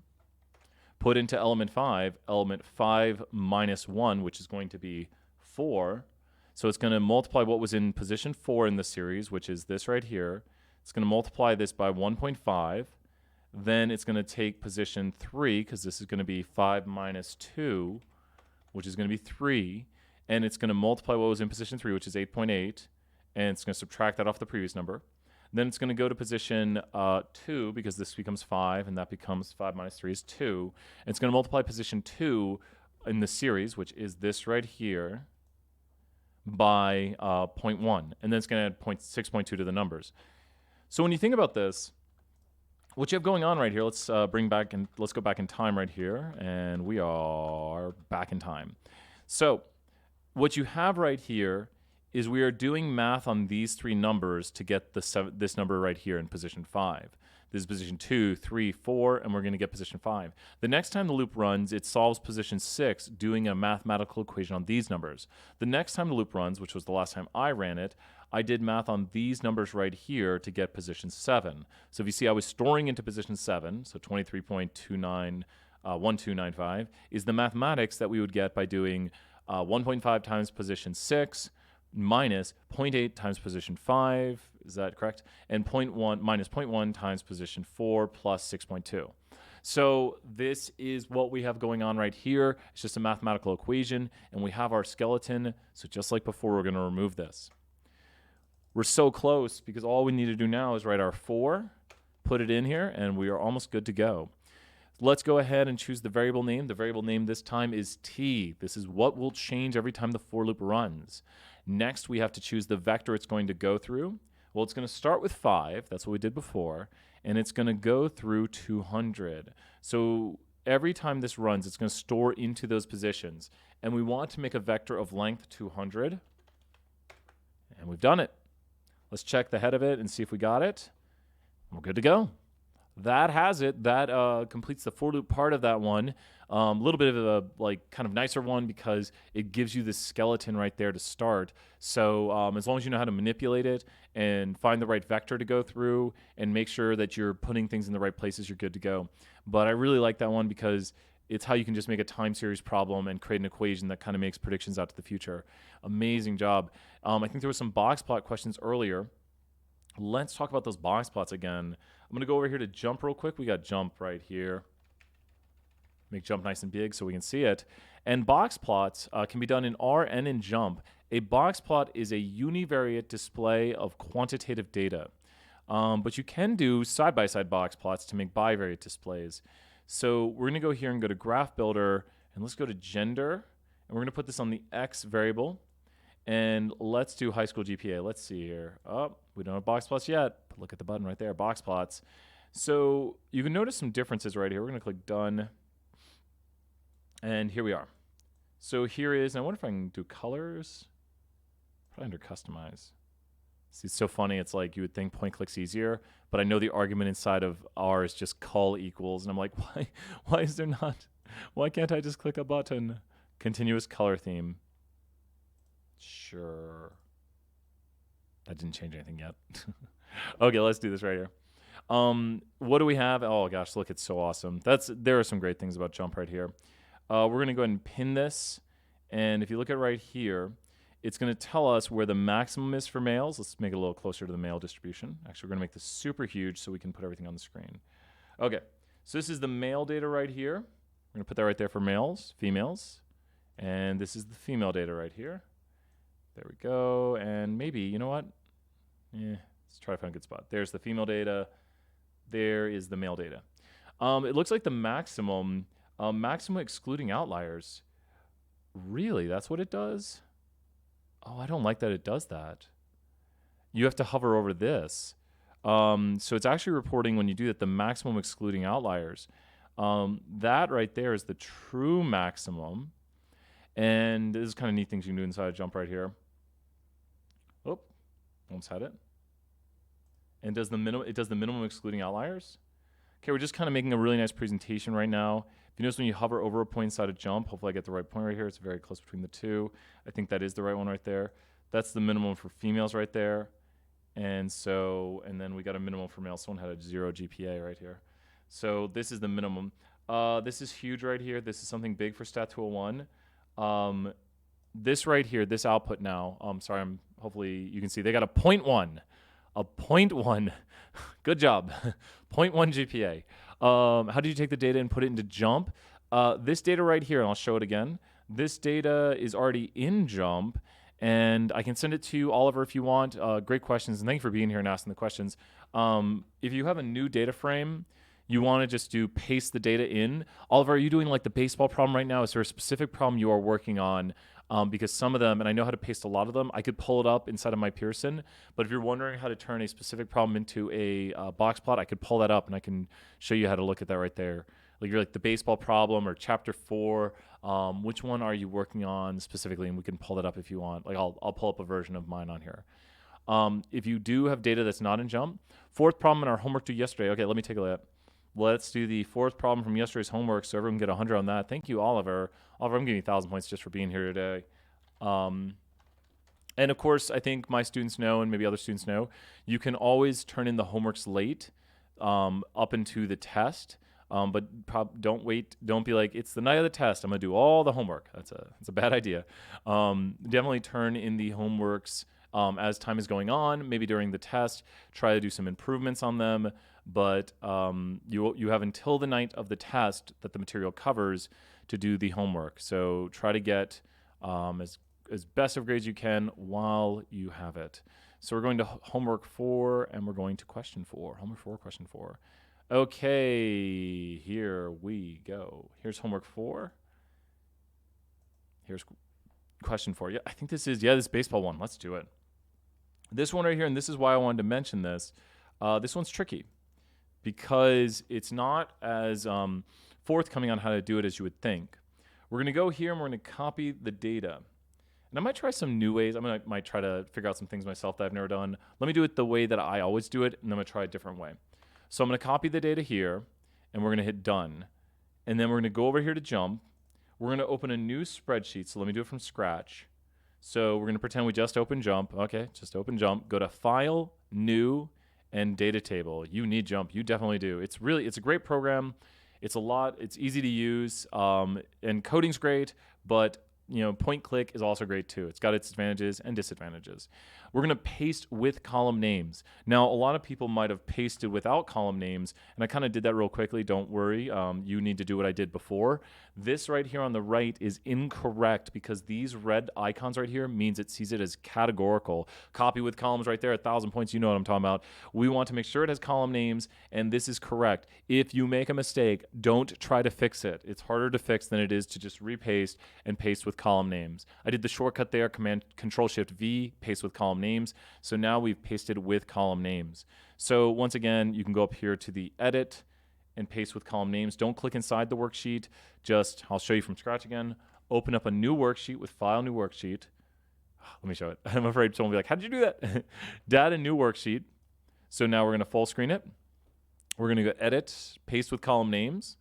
Speaker 1: Put into element 5 minus 1, which is going to be 4. So it's going to multiply what was in position 4 in the series, which is this right here. It's going to multiply this by 1.5. Then it's going to take position 3, because this is going to be 5 minus 2, which is going to be 3. And it's going to multiply what was in position 3, which is 8.8. And it's going to subtract that off the previous number. Then it's going to go to position 2, because this becomes 5, and that becomes 5 minus 3 is 2. And it's going to multiply position 2 in the series, which is this right here, by 0.1. And then it's going to add 6.2 to the numbers. So when you think about this, what you have going on right here, let's go back in time right here, and we are back in time. So what you have right here is we are doing math on these 3 numbers to get this number right here in position 5. This is position 2, 3, 4, and we're going to get position 5. The next time the loop runs, it solves position 6, doing a mathematical equation on these numbers. The next time the loop runs, which was the last time I ran it, I did math on these numbers right here to get position 7. So if you see, I was storing into position 7, so 23.291295 is the mathematics that we would get by doing 1.5 times position 6 minus 0.8 times position 5, is that correct? And 0.1 minus 0.1 times position 4 plus 6.2. So this is what we have going on right here. It's just a mathematical equation, and we have our skeleton. So just like before, we're going to remove this. We're so close, because all we need to do now is write our 4, put it in here, and we are almost good to go. Let's go ahead and choose the variable name. The variable name this time is t. This is what will change every time the for loop runs. Next, we have to choose the vector it's going to go through. Well, it's going to start with 5. That's what we did before. And it's going to go through 200. So every time this runs, it's going to store into those positions. And we want to make a vector of length 200. And we've done it. Let's check the head of it and see if we got it. We're good to go. That has it. That completes the for loop part of that one. A little bit of a kind of nicer one, because it gives you this skeleton right there to start. So as long as you know how to manipulate it and find the right vector to go through and make sure that you're putting things in the right places, you're good to go. But I really like that one, because it's how you can just make a time series problem and create an equation that kind of makes predictions out to the future. Amazing job. I think there were some box plot questions earlier. Let's talk about those box plots again. I'm going to go over here to jump real quick. We got jump right here. Make jump nice and big so we can see it. And box plots can be done in R and in jump. A box plot is a univariate display of quantitative data. But you can do side-by-side box plots to make bivariate displays. So we're going to go here and go to Graph Builder, and let's go to Gender. And we're going to put this on the X variable. And let's do high school GPA. Let's see here. Oh, we don't have box plots yet. But look at the button right there, box plots. So you can notice some differences right here. We're going to click done. And here we are. So here is, and I wonder if I can do colors. Probably under customize. See, it's so funny. It's like you would think point click's easier, but I know the argument inside of R is just col equals. And I'm like, why is there not? Why can't I just click a button? Continuous color theme. Sure. That didn't change anything yet. Okay, let's do this right here. What do we have? Oh gosh, look, it's so awesome. There are some great things about jump right here. We're going to go ahead and pin this. And if you look at right here, it's going to tell us where the maximum is for males. Let's make it a little closer to the male distribution. Actually, we're going to make this super huge so we can put everything on the screen. Okay, so this is the male data right here. We're going to put that right there for males, females. And this is the female data right here. There we go. And maybe, you know what? Let's try to find a good spot. There's the female data. There is the male data. It looks like the maximum excluding outliers. Really? That's what it does? Oh, I don't like that it does that. You have to hover over this. So it's actually reporting when you do that the maximum excluding outliers. That right there is the true maximum. And this is kind of neat things you can do inside a jump right here. Oh, almost had it. And it does the minimum excluding outliers. Okay, we're just kind of making a really nice presentation right now. If you notice when you hover over a point inside a jump, hopefully I get the right point right here. It's very close between the two. I think that is the right one right there. That's the minimum for females right there. And then we got a minimum for males. Someone had a 0 GPA right here. So this is the minimum. This is huge right here. This is something big for Stat 201. This right here, this output now, hopefully you can see they got a 0.1. A 0.1. Good job. 0.1 GPA. How do you take the data and put it into jump? This data right here, and I'll show it again. This data is already in jump, and I can send it to Oliver if you want. Great questions, and thank you for being here and asking the questions. If you have a new data frame, you want to just paste the data in. Oliver, are you doing like the baseball problem right now? Is there a specific problem you are working on? Because some of them, and I know how to paste a lot of them, I could pull it up inside of my Pearson. But if you're wondering how to turn a specific problem into a box plot, I could pull that up and I can show you how to look at that right there. Like you're like the baseball problem or chapter 4. Which one are you working on specifically? And we can pull that up if you want. Like I'll pull up a version of mine on here. If you do have data that's not in jump, fourth problem in our homework due yesterday. Okay, let me take a look. Let's do the fourth problem from yesterday's homework so everyone can get 100 on that. Thank you, Oliver. Oliver, I'm giving you 1,000 points just for being here today. And of course, I think my students know, and maybe other students know, you can always turn in the homeworks late up into the test. But don't wait. Don't be like, it's the night of the test, I'm going to do all the homework. That's a bad idea. Definitely turn in the homeworks as time is going on. Maybe during the test, try to do some improvements on them. But you have until the night of the test that the material covers to do the homework. So try to get as best of grades you can while you have it. So we're going to homework 4, and we're going to question 4. Homework 4, question 4. Okay, here we go. Here's homework 4. Here's question 4. Yeah, I think this is baseball one. Let's do it. This one right here, and this is why I wanted to mention this. This one's tricky, because it's not as forthcoming on how to do it as you would think. We're going to go here and we're going to copy the data. And I might try some new ways. I might try to figure out some things myself that I've never done. Let me do it the way that I always do it, and then I'm going to try a different way. So I'm going to copy the data here, and we're going to hit done. And then we're going to go over here to jump. We're going to open a new spreadsheet. So let me do it from scratch. So we're going to pretend we just opened jump. Okay, just open jump. Go to File, New, and Data Table. You need jump. You definitely do. It's a great program. It's easy to use, and coding's great, but point click is also great too. It's got its advantages and disadvantages. We're going to paste with column names. Now, a lot of people might have pasted without column names, and I kind of did that real quickly. Don't worry. You need to do what I did before. This right here on the right is incorrect because these red icons right here means it sees it as categorical. Copy with columns right there, 1,000 points. You know what I'm talking about. We want to make sure it has column names, and this is correct. If you make a mistake, don't try to fix it. It's harder to fix than it is to just repaste and paste with column names. I did the shortcut there, Control-Shift-V, paste with column column names. So now we've pasted with column names. So once again, you can go up here to the edit and paste with column names. Don't click inside the worksheet. Just, I'll show you from scratch again. Open up a new worksheet with file new worksheet. Let me show it. I'm afraid someone will be like, how did you do that? Data new worksheet. So now we're going to full screen it. We're going to go edit, paste with column names.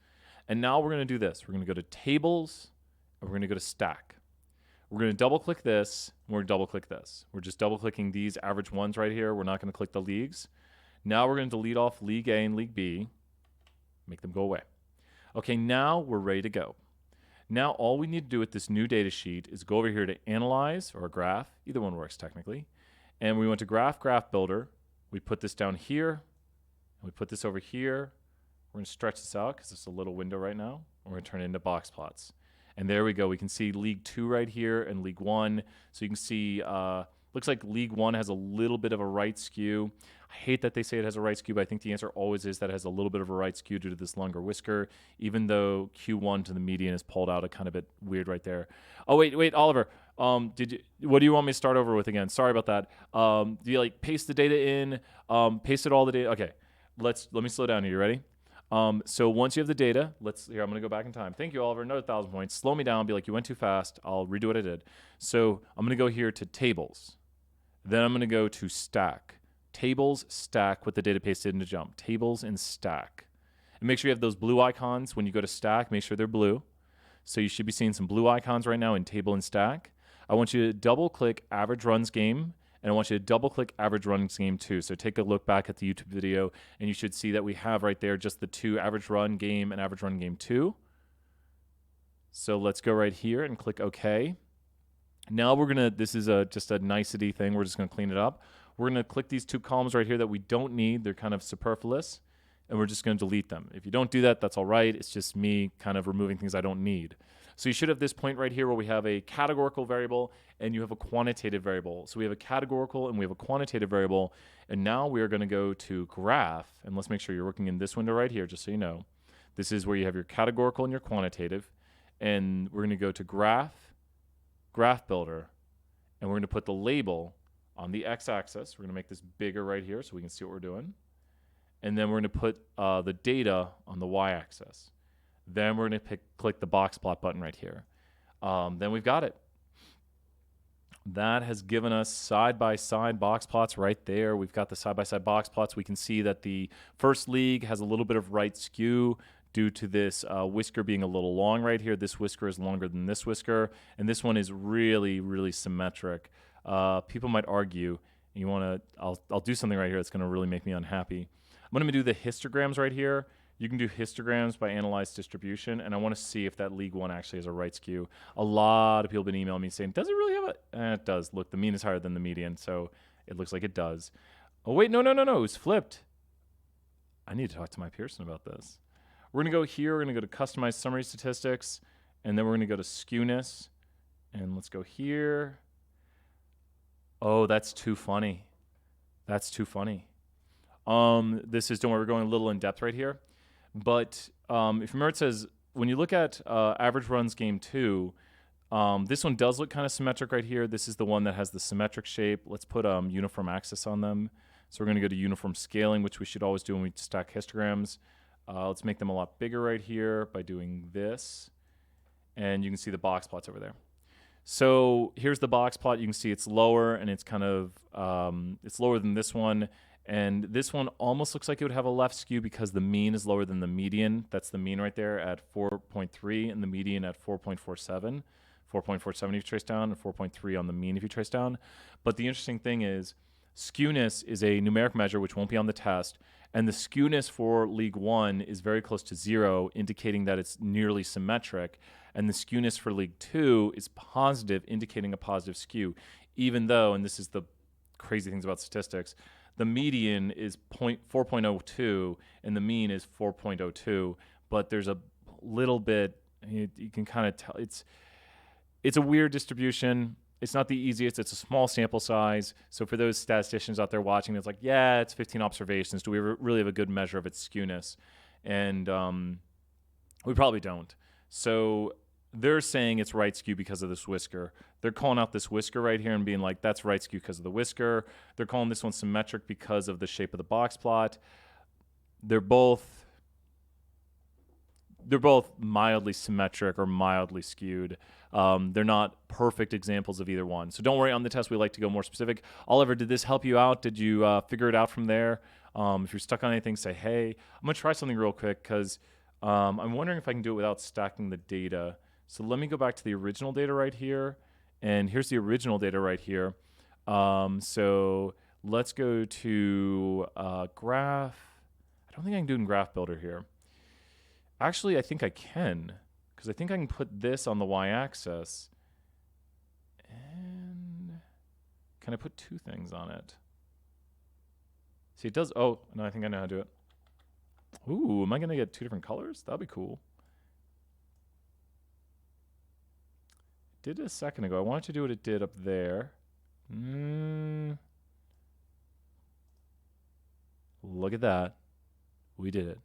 Speaker 1: And now we're going to do this. We're going to go to tables, and we're going to go to stack. We're going to double click this, and we're going to double click this. We're just double clicking these average ones right here. We're not going to click the leagues. Now we're going to delete off League A and League B. Make them go away. Okay, now we're ready to go. Now all we need to do with this new data sheet is go over here to Analyze or Graph. Either one works technically. And we went to Graph Builder. We put this down here. And we put this over here. We're going to stretch this out because it's a little window right now. We're going to turn it into box plots. And there we go. We can see League 2 right here and League 1. So you can see, looks like League 1 has a little bit of a right skew. I hate that they say it has a right skew, but I think the answer always is that it has a little bit of a right skew due to this longer whisker, even though Q1 to the median is pulled out a kind of bit weird right there. Oh, wait, Oliver. What do you want me to start over with again? Sorry about that. Do you like paste the data in, pasted all the data? Okay, let me slow down here. You ready? So once you have the data, here, I'm going to go back in time. Thank you, Oliver. Another 1,000 points. Slow me down. Be like, you went too fast. I'll redo what I did. So I'm going to go here to tables. Then I'm going to go to stack. Tables, stack with the data pasted into jump. Tables and stack. And make sure you have those blue icons when you go to stack. Make sure they're blue. So you should be seeing some blue icons right now in table and stack. I want you to double click average runs game. And I want you to double click average runs game 2. So take a look back at the YouTube video and you should see that we have right there just the two average run game and average run game 2. So let's go right here and click OK. Now we're going to, this is just a nicety thing. We're just going to clean it up. We're going to click these two columns right here that we don't need. They're kind of superfluous. And we're just going to delete them. If you don't do that, that's all right. It's just me kind of removing things I don't need. So you should have this point right here where we have a categorical variable and you have a quantitative variable. So we have a categorical and we have a quantitative variable. And now we are going to go to graph. And let's make sure you're working in this window right here, just so you know. This is where you have your categorical and your quantitative. And we're going to go to graph builder. And we're going to put the label on the x-axis. We're going to make this bigger right here so we can see what we're doing. And then we're going to put the data on the y-axis. Then we're going to click the box plot button right here. Then we've got it. That has given us side-by-side box plots right there. We've got the side-by-side box plots. We can see that the first league has a little bit of right skew due to this whisker being a little long right here. This whisker is longer than this whisker. And this one is really, really symmetric. People might argue, I'll do something right here that's going to really make me unhappy. I'm going to do the histograms right here. You can do histograms by Analyzed Distribution, and I want to see if that League 1 actually has a right skew. A lot of people have been emailing me saying, does it really have a... it does. Look, the mean is higher than the median, so it looks like it does. Oh, wait, no. It's flipped. I need to talk to my Pearson about this. We're going to go here. We're going to go to Customize Summary Statistics, and then we're going to go to Skewness. And let's go here. Oh, that's too funny. That's too funny. This is, don't worry, we're going a little in depth right here. But if you remember, it says, when you look at average runs game 2, this one does look kind of symmetric right here. This is the one that has the symmetric shape. Let's put uniform axis on them. So we're going to go to uniform scaling, which we should always do when we stack histograms. Let's make them a lot bigger right here by doing this. And you can see the box plots over there. So here's the box plot. You can see it's lower, and it's kind of, it's lower than this one. And this one almost looks like it would have a left skew because the mean is lower than the median. That's the mean right there at 4.3 and the median at 4.47. 4.47 if you trace down and 4.3 on the mean if you trace down. But the interesting thing is skewness is a numeric measure which won't be on the test. And the skewness for League 1 is very close to 0, indicating that it's nearly symmetric. And the skewness for League 2 is positive, indicating a positive skew, even though, and this is the crazy things about statistics, the median is 4.02 and the mean is 4.02, but there's a little bit, you can kind of tell, it's a weird distribution. It's not the easiest. It's a small sample size. So for those statisticians out there watching, it's like, yeah, it's 15 observations. Do we really have a good measure of its skewness? And we probably don't. So they're saying it's right skew because of this whisker. They're calling out this whisker right here and being like, that's right skew because of the whisker. They're calling this one symmetric because of the shape of the box plot. They're both mildly symmetric or mildly skewed. They're not perfect examples of either one. So don't worry, on the test, we like to go more specific. Oliver, did this help you out? Did you figure it out from there? If you're stuck on anything, say, hey. I'm going to try something real quick because I'm wondering if I can do it without stacking the data. So let me go back to the original data right here. And here's the original data right here. So let's go to graph. I don't think I can do it in Graph Builder here. Actually, I think I can, because I think I can put this on the y-axis. And can I put two things on it? See, it does. Oh, no, I think I know how to do it. Ooh, am I going to get two different colors? That'd be cool. Did it a second ago. I wanted to do what it did up there. Look at that. We did it.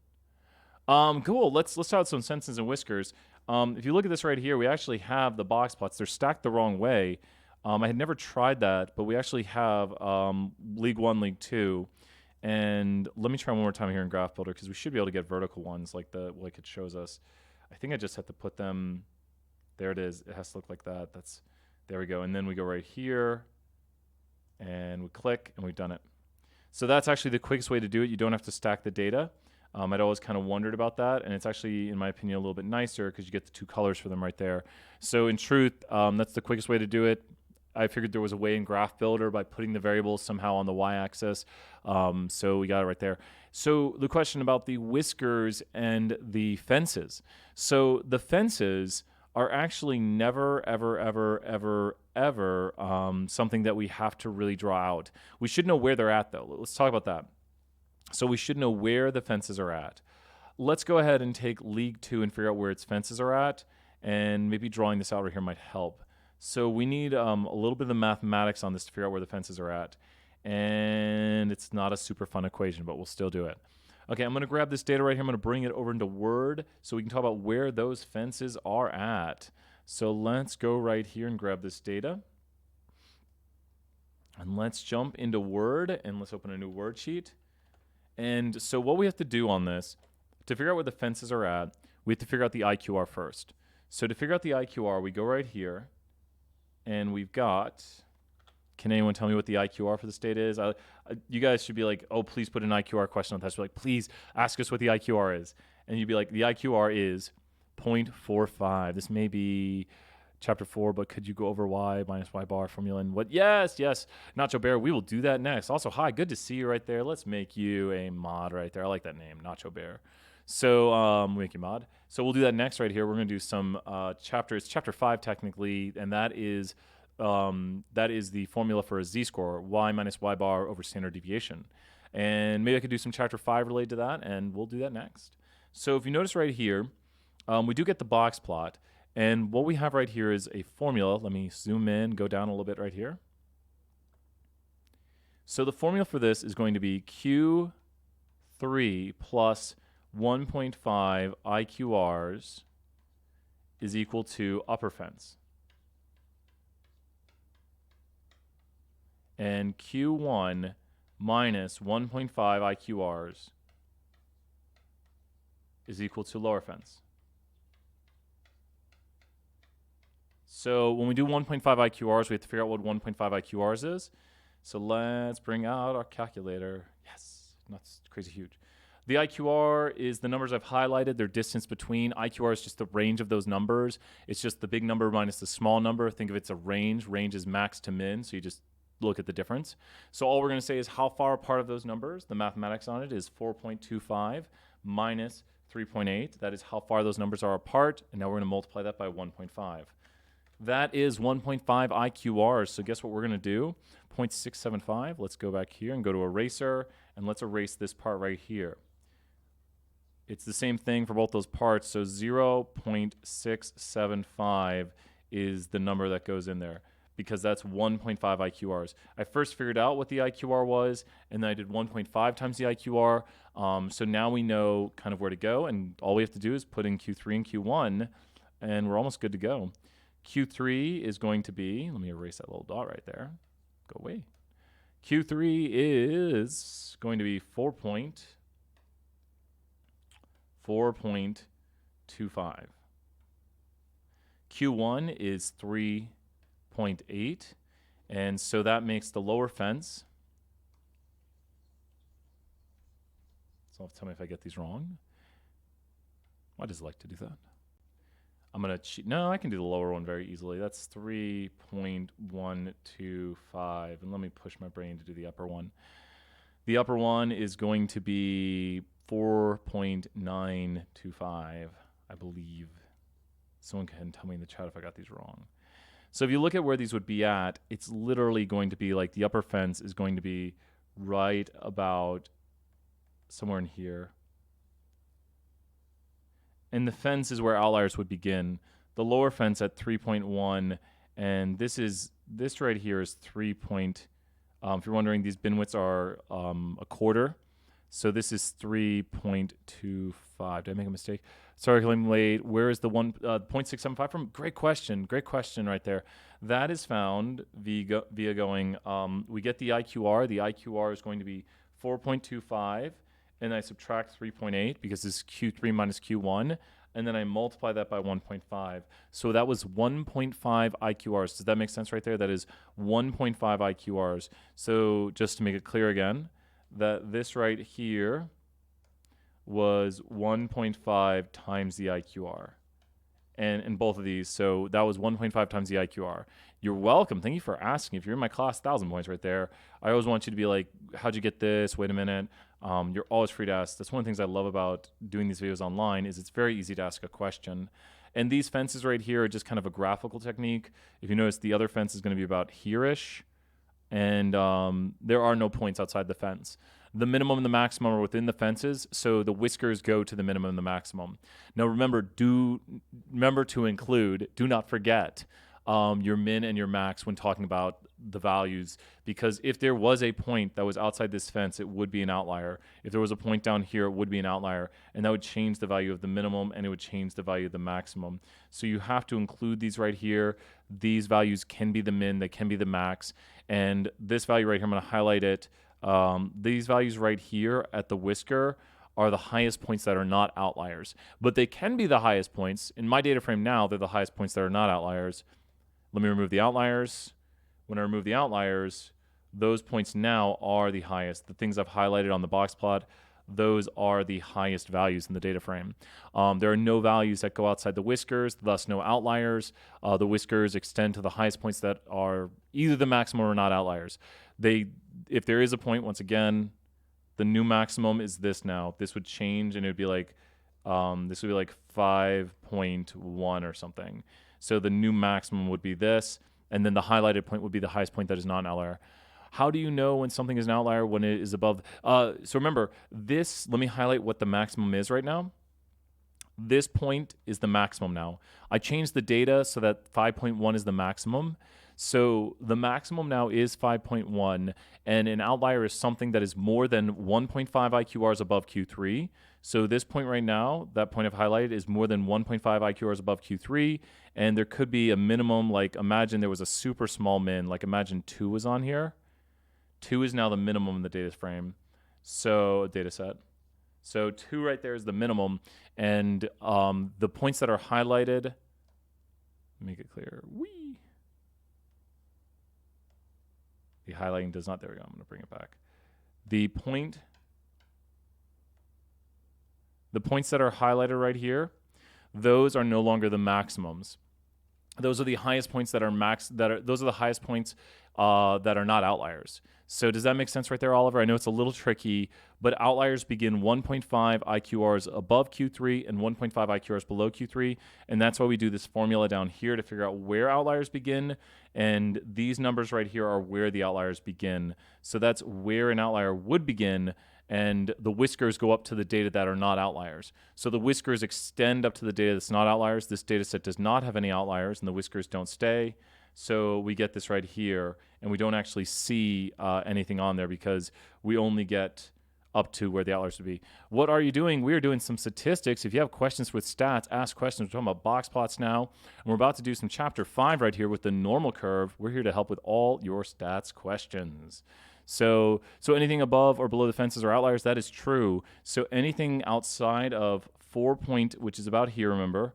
Speaker 1: Cool. Let's start with some senses and whiskers. If you look at this right here, we actually have the box plots. They're stacked the wrong way. I had never tried that, but we actually have League 1, League 2. And let me try one more time here in Graph Builder because we should be able to get vertical ones like it shows us. I think I just have to put them. There it is. It has to look like that. There we go. And then we go right here and we click and we've done it. So that's actually the quickest way to do it. You don't have to stack the data. I'd always kind of wondered about that, and it's actually, in my opinion, a little bit nicer because you get the two colors for them right there. So in truth, that's the quickest way to do it. I figured there was a way in Graph Builder by putting the variables somehow on the y-axis. So we got it right there. So the question about the whiskers and the fences. So the fences are actually never, ever, ever, ever, ever something that we have to really draw out. We should know where they're at, though. Let's talk about that. So we should know where the fences are at. Let's go ahead and take League 2 and figure out where its fences are at, and maybe drawing this out right here might help. So we need a little bit of the mathematics on this to figure out where the fences are at. And it's not a super fun equation, but we'll still do it. Okay, I'm going to grab this data right here. I'm going to bring it over into Word so we can talk about where those fences are at. So let's go right here and grab this data. And let's jump into Word, and let's open a new Word sheet. And so what we have to do on this, to figure out where the fences are at, we have to figure out the IQR first. So to figure out the IQR, we go right here, and we've got, can anyone tell me what the IQR for this data is? You guys should be like, oh, please put an IQR question on the test. We're like, please ask us what the IQR is. And you'd be like, the IQR is 0.45. This may be Chapter 4, but could you go over y minus y bar formula and what? Yes, Nacho Bear, we will do that next. Also, hi, good to see you right there. Let's make you a mod right there. I like that name, Nacho Bear. So make you mod. So we'll do that next right here. We're going to do some chapters, Chapter 5 technically, and that is the formula for a z-score, y minus y bar over standard deviation. And maybe I could do some Chapter 5 related to that, and we'll do that next. So if you notice right here, we do get the box plot. And what we have right here is a formula. Let me zoom in, go down a little bit right here. So the formula for this is going to be Q3 plus 1.5 IQRs is equal to upper fence. And Q1 minus 1.5 IQRs is equal to lower fence. So when we do 1.5 IQRs, we have to figure out what 1.5 IQRs is. So let's bring out our calculator. Yes, that's crazy huge. The IQR is the numbers I've highlighted. Their distance between. IQR is just the range of those numbers. It's just the big number minus the small number. Think of it as a range. Range is max to min, so you just look at the difference. So all we're going to say is how far apart of those numbers. The mathematics on it is 4.25 minus 3.8. That is how far those numbers are apart. And now we're going to multiply that by 1.5. That is 1.5 IQRs. So guess what we're going to do? 0.675. Let's go back here and go to eraser, and let's erase this part right here. It's the same thing for both those parts. So 0.675 is the number that goes in there because that's 1.5 IQRs. I first figured out what the IQR was, and then I did 1.5 times the IQR. So now we know kind of where to go, and all we have to do is put in Q3 and Q1, and we're almost good to go. Q3 is going to be, let me erase that little dot right there. Go away. Q3 is going to be 4.25. Q1 is 3.8, and so that makes the lower fence. So tell me if I get these wrong. Why does it like to do that? I'm going to cheat. No, I can do the lower one very easily. That's 3.125. And let me push my brain to do the upper one. The upper one is going to be 4.925, I believe. Someone can tell me in the chat if I got these wrong. So if you look at where these would be at, it's literally going to be like the upper fence is going to be right about somewhere in here. And the fence is where outliers would begin. The lower fence at 3.1, and this right here is 3. If you're wondering, these bin widths are a quarter. So this is 3.25. Did I make a mistake? Sorry, I'm late. Where is the 0.675 from? Great question. Great question right there. That is found via going, we get the IQR. The IQR is going to be 4.25. And I subtract 3.8 because this is Q3 minus Q1, and then I multiply that by 1.5. So that was 1.5 IQRs. Does that make sense right there? That is 1.5 IQRs. So just to make it clear again, that this right here was 1.5 times the IQR. And in both of these, so that was 1.5 times the IQR. You're welcome. Thank you for asking. If you're in my class, 1,000 points right there. I always want you to be like, how'd you get this? Wait a minute. You're always free to ask. That's one of the things I love about doing these videos online is it's very easy to ask a question. And these fences right here are just kind of a graphical technique. If you notice, the other fence is going to be about here-ish. And there are no points outside the fence. The minimum and the maximum are within the fences, so the whiskers go to the minimum and the maximum. Now remember to include, do not forget your min and your max when talking about the values, because if there was a point that was outside this fence, it would be an outlier. If there was a point down here, it would be an outlier, and that would change the value of the minimum and it would change the value of the maximum. So you have to include these right here. These values can be the min, they can be the max, and this value right here, I'm going to highlight it. These values right here at the whisker are the highest points that are not outliers, but they can be the highest points. In my data frame now, they're the highest points that are not outliers. Let me remove the outliers. When I remove the outliers, those points now are the highest. The things I've highlighted on the box plot, those are the highest values in the data frame. There are no values that go outside the whiskers, thus no outliers. The whiskers extend to the highest points that are either the maximum or not outliers. If there is a point, once again, the new maximum is this now. This would change, and it would be like, this would be like 5.1 or something. So the new maximum would be this, and then the highlighted point would be the highest point that is not an outlier. How do you know when something is an outlier when it is above? So remember, let me highlight what the maximum is right now. This point is the maximum now. I changed the data so that 5.1 is the maximum. So the maximum now is 5.1, and an outlier is something that is more than 1.5 IQRs above Q3. So this point right now, that point I've highlighted, is more than 1.5 IQRs above Q3, and there could be a minimum, like imagine there was a super small min, like imagine 2 was on here. 2 is now the minimum in the data frame, so data set. So 2 right there is the minimum, and the points that are highlighted, make it clear, the highlighting does not, there we go, I'm going to bring it back. The points that are highlighted right here, those are no longer the maximums. Those are the highest points that are those are the highest points that are not outliers. So does that make sense right there, Oliver? I know it's a little tricky, but outliers begin 1.5 IQRs above Q3 and 1.5 IQRs below Q3, and that's why we do this formula down here to figure out where outliers begin, and these numbers right here are where the outliers begin. So that's where an outlier would begin, and the whiskers go up to the data that are not outliers. So the whiskers extend up to the data that's not outliers. This data set does not have any outliers, and the whiskers don't stay. So we get this right here, and we don't actually see anything on there because we only get up to where the outliers would be. What are you doing? We are doing some statistics. If you have questions with stats, ask questions. We're talking about box plots now. And we're about to do some chapter 5 right here with the normal curve. We're here to help with all your stats questions. So anything above or below the fences are outliers. That is true. So anything outside of which is about here, remember,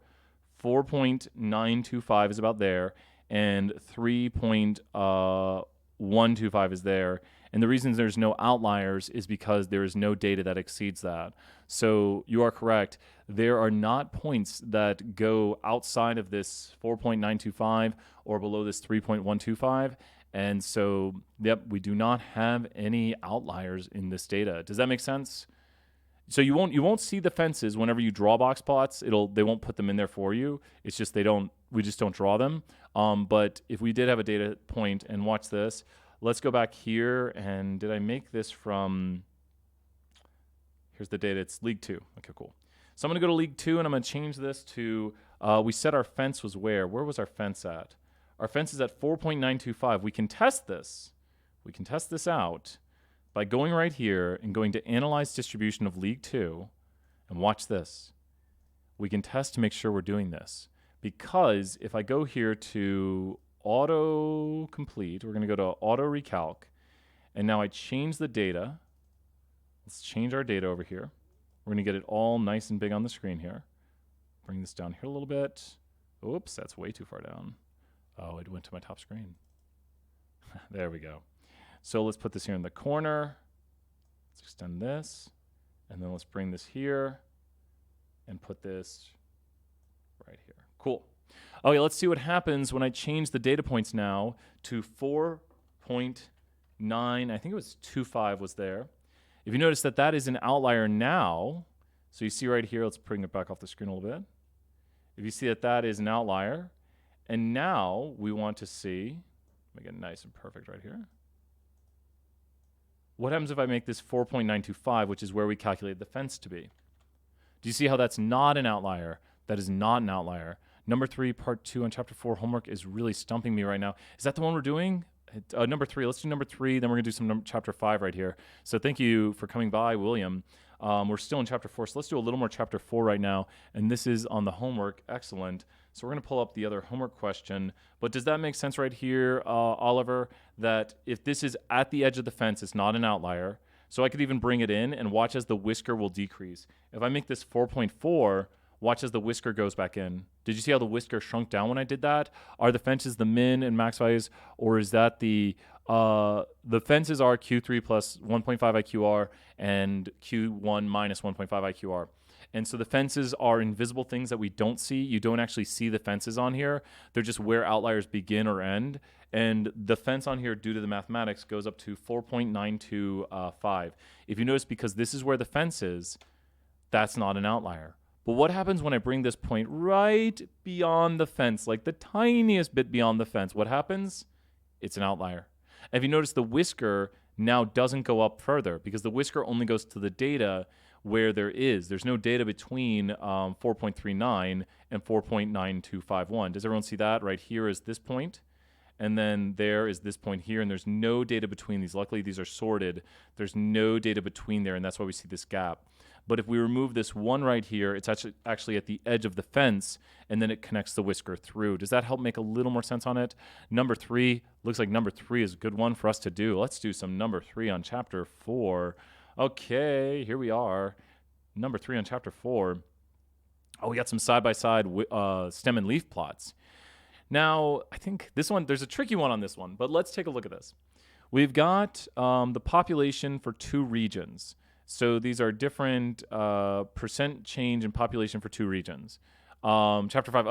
Speaker 1: 4.925 is about there, and 3.125 is there. And the reason there's no outliers is because there is no data that exceeds that. So you are correct. There are not points that go outside of this 4.925 or below this 3.125. And so, yep, we do not have any outliers in this data. Does that make sense? So you won't see the fences whenever you draw box plots. They won't put them in there for you. It's just we just don't draw them. But if we did have a data point, and watch this, let's go back here. And did I make this from? Here's the data. It's League 2. Okay, cool. So I'm going to go to League 2, and I'm going to change this to. We said our fence was where? Where was our fence at? Our fence is at 4.925. We can test this. We can test this out by going right here and going to Analyze Distribution of League 2. And watch this. We can test to make sure we're doing this. Because if I go here to Auto Complete, we're going to go to Auto Recalc. And now I change the data. Let's change our data over here. We're going to get it all nice and big on the screen here. Bring this down here a little bit. Oops, that's way too far down. Oh, it went to my top screen. There we go. So let's put this here in the corner. Let's extend this. And then let's bring this here and put this right here. Cool. Okay, let's see what happens when I change the data points now to 4.9. I think it was 25 was there. If you notice that is an outlier now, so you see right here, let's bring it back off the screen a little bit. If you see that is an outlier, and now we want to see, make it nice and perfect right here. What happens if I make this 4.925, which is where we calculated the fence to be? Do you see how that's not an outlier? That is not an outlier. Number 3, part 2 on chapter 4 homework is really stumping me right now. Is that the one we're doing? Number 3. Let's do number 3. Then we're going to do some chapter 5 right here. So thank you for coming by, William. We're still in chapter 4, so let's do a little more chapter 4 right now. And this is on the homework. Excellent. So we're going to pull up the other homework question. But does that make sense right here, Oliver, that if this is at the edge of the fence, it's not an outlier. So I could even bring it in and watch as the whisker will decrease. If I make this 4.4, watch as the whisker goes back in. Did you see how the whisker shrunk down when I did that? Are the fences the min and max values, or is that the fences are Q3 plus 1.5 IQR and Q1 minus 1.5 IQR. And so the fences are invisible things that we don't see. You don't actually see the fences on here. They're just where outliers begin or end. And the fence on here, due to the mathematics, goes up to 4.925. If you notice, because this is where the fence is, that's not an outlier. But what happens when I bring this point right beyond the fence, like the tiniest bit beyond the fence? What happens? It's an outlier. And if you notice, the whisker now doesn't go up further because the whisker only goes to the data where there's no data between 4.39 and 4.9251. Does everyone see that? Right here is this point, and then there is this point here, and there's no data between these. Luckily, these are sorted. There's no data between there, and that's why we see this gap. But if we remove this one right here, it's actually at the edge of the fence, and then it connects the whisker through. Does that help make a little more sense on it? Number 3, looks like number 3 is a good one for us to do. Let's do some number 3 on chapter 4. Okay, here we are. Number 3 on chapter 4. Oh, we got some side-by-side stem and leaf plots. Now, I think this one, there's a tricky one on this one, but let's take a look at this. We've got the population for 2 regions. So these are different percent change in population for 2 regions. Chapter 5.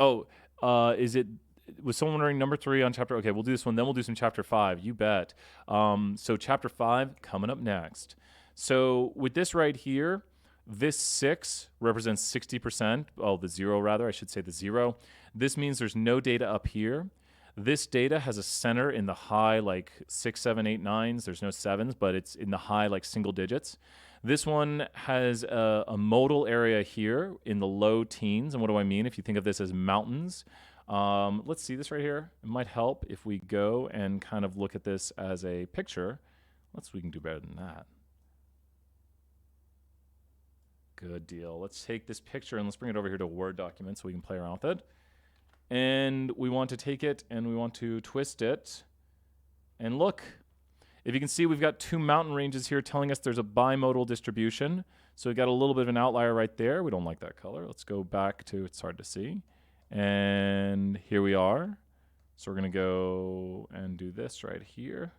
Speaker 1: Was someone wondering number 3 on chapter? Okay, we'll do this one. Then we'll do some chapter 5. You bet. So chapter 5 coming up next. So with this right here, this 6 represents 60%. Oh, the 0 rather. I should say the 0. This means there's no data up here. This data has a center in the high like 6, 7, 8, 9s. There's no 7s, but it's in the high like single digits. This one has a modal area here in the low teens. And what do I mean? If you think of this as mountains, let's see this right here. It might help if we go and kind of look at this as a picture. We can do better than that. Good deal. Let's take this picture and let's bring it over here to a Word document so we can play around with it. And we want to take it and we want to twist it. And look, if you can see, we've got two mountain ranges here telling us there's a bimodal distribution. So we got a little bit of an outlier right there. We don't like that color. Let's go back to, it's hard to see. And here we are. So we're going to go and do this right here.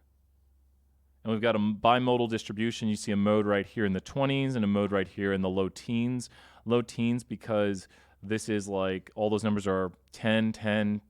Speaker 1: And we've got a bimodal distribution. You see a mode right here in the 20s and a mode right here in the low teens. Low teens because this is like all those numbers are 10, 10,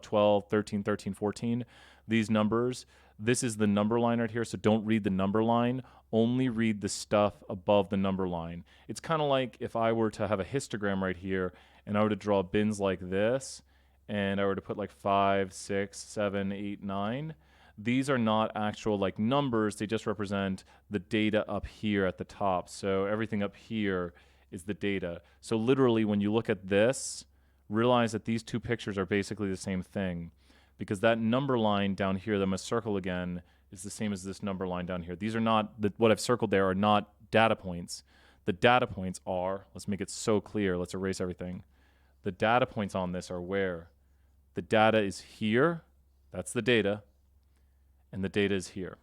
Speaker 1: 12, 13, 13, 14. These numbers, this is the number line right here, so don't read the number line. Only read the stuff above the number line. It's kind of like if I were to have a histogram right here and I were to draw bins like this and I were to put like 5, 6, 7, 8, 9. These are not actual like numbers. They just represent the data up here at the top. So everything up here is the data. So literally when you look at this, realize that these two pictures are basically the same thing because that number line down here that I'm going to circle again is the same as this number line down here. These are not, what I've circled there are not data points. The data points are, let's make it so clear, let's erase everything. The data points on this are where? The data is here, that's the data, and the data is here.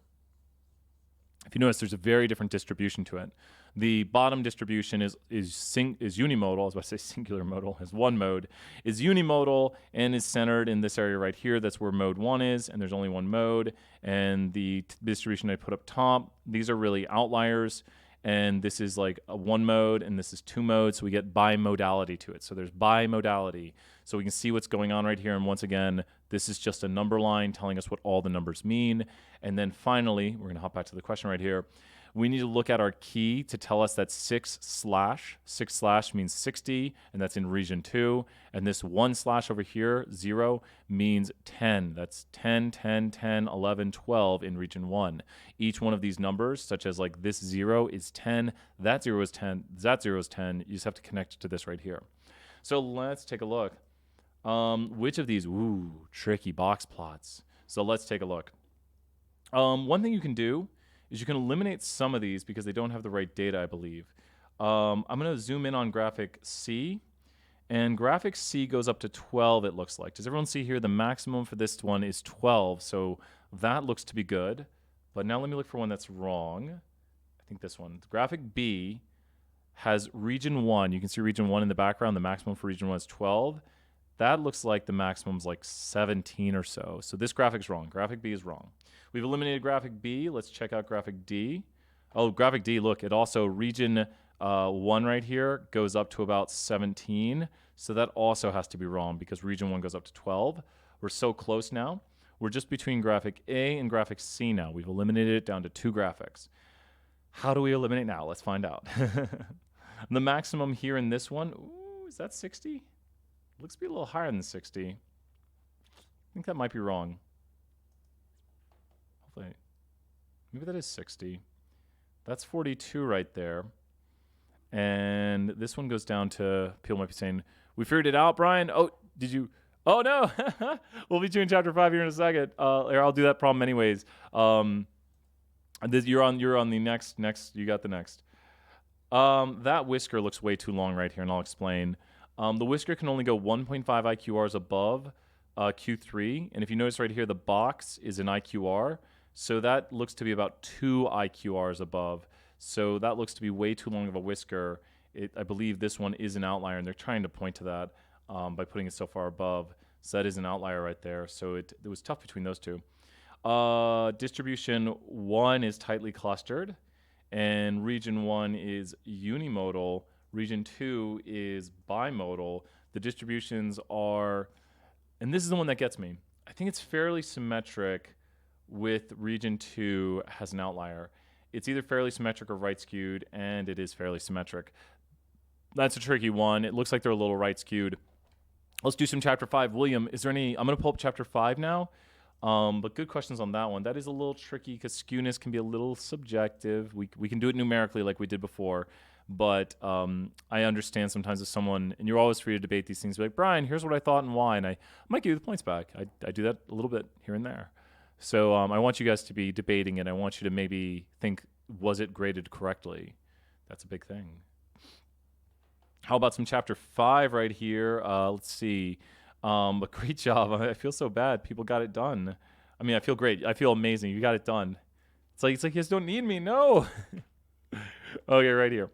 Speaker 1: If you notice, there's a very different distribution to it. The bottom distribution is unimodal. I was about to say singular modal, is one mode, is unimodal and is centered in this area right here. That's where mode 1 is, and there's only one mode. And the distribution I put up top, these are really outliers. And this is like a one mode, and this is two modes, so we get bimodality to it. So there's bimodality. So we can see what's going on right here. And once again, this is just a number line telling us what all the numbers mean. And then finally, we're going to hop back to the question right here. We need to look at our key to tell us that 6/ means 60, and that's in region 2. And this 1/ over here, 0, means 10. That's 10, 10, 10, 11, 12 in region 1. Each one of these numbers, such as like this 0 is 10, that 0 is 10, that 0 is 10, you just have to connect to this right here. So let's take a look. Which of these, tricky box plots. So let's take a look. One thing you can do is you can eliminate some of these because they don't have the right data, I believe. I'm going to zoom in on graphic C, and graphic C goes up to 12, it looks like. Does everyone see here the maximum for this one is 12, so that looks to be good. But now let me look for one that's wrong. I think this one. Graphic B has region 1. You can see region 1 in the background. The maximum for region 1 is 12. That looks like the maximum is like 17 or so. So this graphic's wrong. Graphic B is wrong. We've eliminated graphic B. Let's check out graphic D. Oh, graphic D, look, it also, region 1 right here goes up to about 17. So that also has to be wrong because region 1 goes up to 12. We're so close now. We're just between graphic A and graphic C now. We've eliminated it down to 2 graphics. How do we eliminate now? Let's find out. The maximum here in this one, is that 60? Looks to be a little higher than 60. I think that might be wrong. Hopefully, maybe that is 60. That's 42 right there. And this one goes down to, people might be saying, we figured it out, Brian. Oh, did you? Oh, no. We'll be doing chapter 5 here in a second. I'll do that problem anyways. You're on the next, you got the next. That whisker looks way too long right here, and I'll explain. The whisker can only go 1.5 IQRs above Q3. And if you notice right here, the box is an IQR. So that looks to be about 2 IQRs above. So that looks to be way too long of a whisker. I believe this one is an outlier, and they're trying to point to that by putting it so far above. So that is an outlier right there. So it was tough between those two. Distribution 1 is tightly clustered, and region 1 is unimodal. Region 2 is bimodal. The distributions are, and this is the one that gets me. I think it's fairly symmetric with region 2 has an outlier. It's either fairly symmetric or right skewed, and it is fairly symmetric. That's a tricky one. It looks like they're a little right skewed. Let's do some chapter 5. William, is there any, I'm going to pull up chapter 5 now. But good questions on that one. That is a little tricky because skewness can be a little subjective. We can do it numerically like we did before. But I understand sometimes if someone, and you're always free to debate these things, be like, Brian, here's what I thought and why, and I might give you the points back. I do that a little bit here and there. So I want you guys to be debating it. I want you to maybe think, was it graded correctly? That's a big thing. How about some chapter 5 right here? Let's see. But great job. I feel so bad. People got it done. I mean, I feel great. I feel amazing. You got it done. It's like you guys don't need me. No. Okay, right here.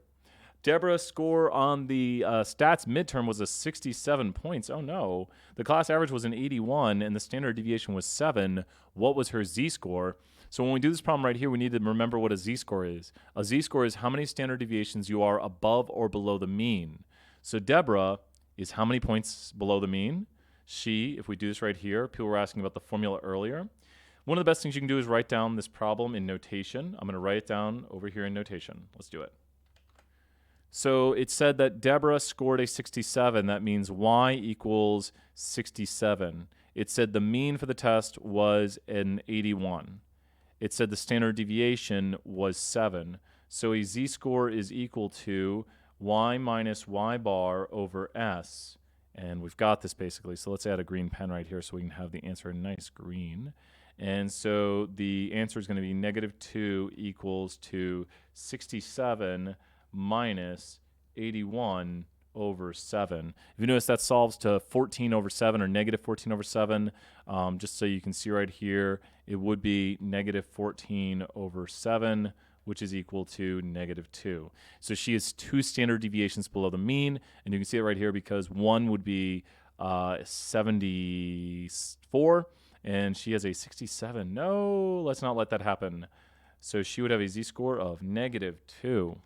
Speaker 1: Deborah's score on the stats midterm was a 67 points. Oh no. The class average was an 81 and the standard deviation was 7. What was her z-score? So when we do this problem right here, we need to remember what a z-score is. A z-score is how many standard deviations you are above or below the mean. So Deborah is how many points below the mean? She, if we do this right here, people were asking about the formula earlier. One of the best things you can do is write down this problem in notation. I'm going to write it down over here in notation. Let's do it. So it said that Deborah scored a 67. That means y equals 67. It said the mean for the test was an 81. It said the standard deviation was 7. So a z-score is equal to y minus y bar over s. And we've got this basically. So let's add a green pen right here so we can have the answer in nice green. And so the answer is going to be -2 equals to 67 minus 81 over 7. If you notice, that solves to 14 over 7 or -14 over 7. Just so you can see right here, it would be -14 over 7, which is equal to -2. So she is 2 standard deviations below the mean, and you can see it right here because one would be 74, and she has a 67. No, let's not let that happen. So she would have a z-score of -2.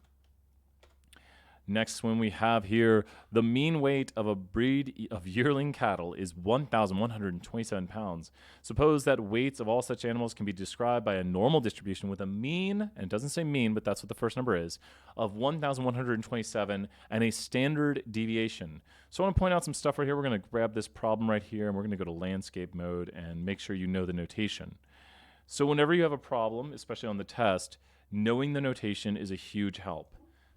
Speaker 1: Next one we have here, the mean weight of a breed of yearling cattle is 1,127 pounds. Suppose that weights of all such animals can be described by a normal distribution with a mean, and it doesn't say mean, but that's what the first number is, of 1,127 and a standard deviation. So I want to point out some stuff right here. We're going to grab this problem right here, and we're going to go to landscape mode and make sure you know the notation. So whenever you have a problem, especially on the test, knowing the notation is a huge help.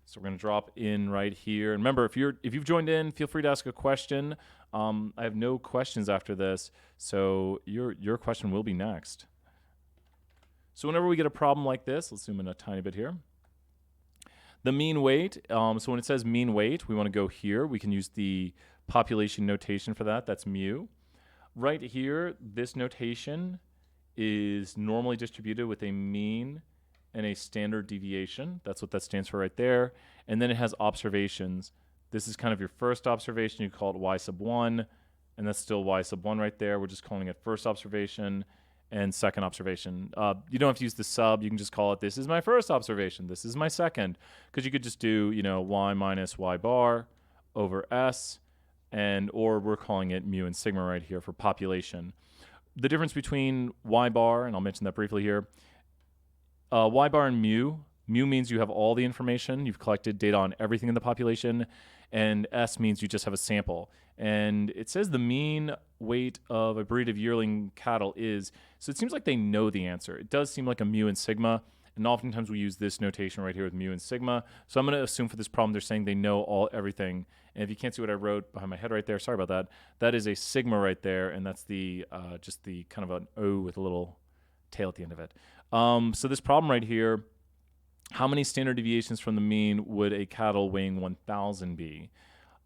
Speaker 1: So we're going to drop in right here. And remember, if you've joined in, feel free to ask a question. I have no questions after this, so your question will be next. So whenever we get a problem like this, let's zoom in a tiny bit here. The mean weight, so when it says mean weight, we want to go here. We can use the population notation for that. That's mu. Right here, this notation is normally distributed with a mean and a standard deviation. That's what that stands for right there. And then it has observations. This is kind of your first observation. You call it y sub 1, and that's still y sub 1 right there. We're just calling it first observation and second observation. You don't have to use the sub. You can just call it, this is my first observation, this is my second, because you could just do, y minus y bar over s, or we're calling it mu and sigma right here for population. The difference between y bar, and I'll mention that briefly here, y bar and mu means you have all the information. You've collected data on everything in the population. And S means you just have a sample. And it says the mean weight of a breed of yearling cattle is, so it seems like they know the answer. It does seem like a mu and sigma. And oftentimes we use this notation right here with mu and sigma. So I'm going to assume for this problem they're saying they know everything. And if you can't see what I wrote behind my head right there, sorry about that. That is a sigma right there. And that's the just the kind of an O with a little tail at the end of it. So this problem right here, how many standard deviations from the mean would a cattle weighing 1,000 be?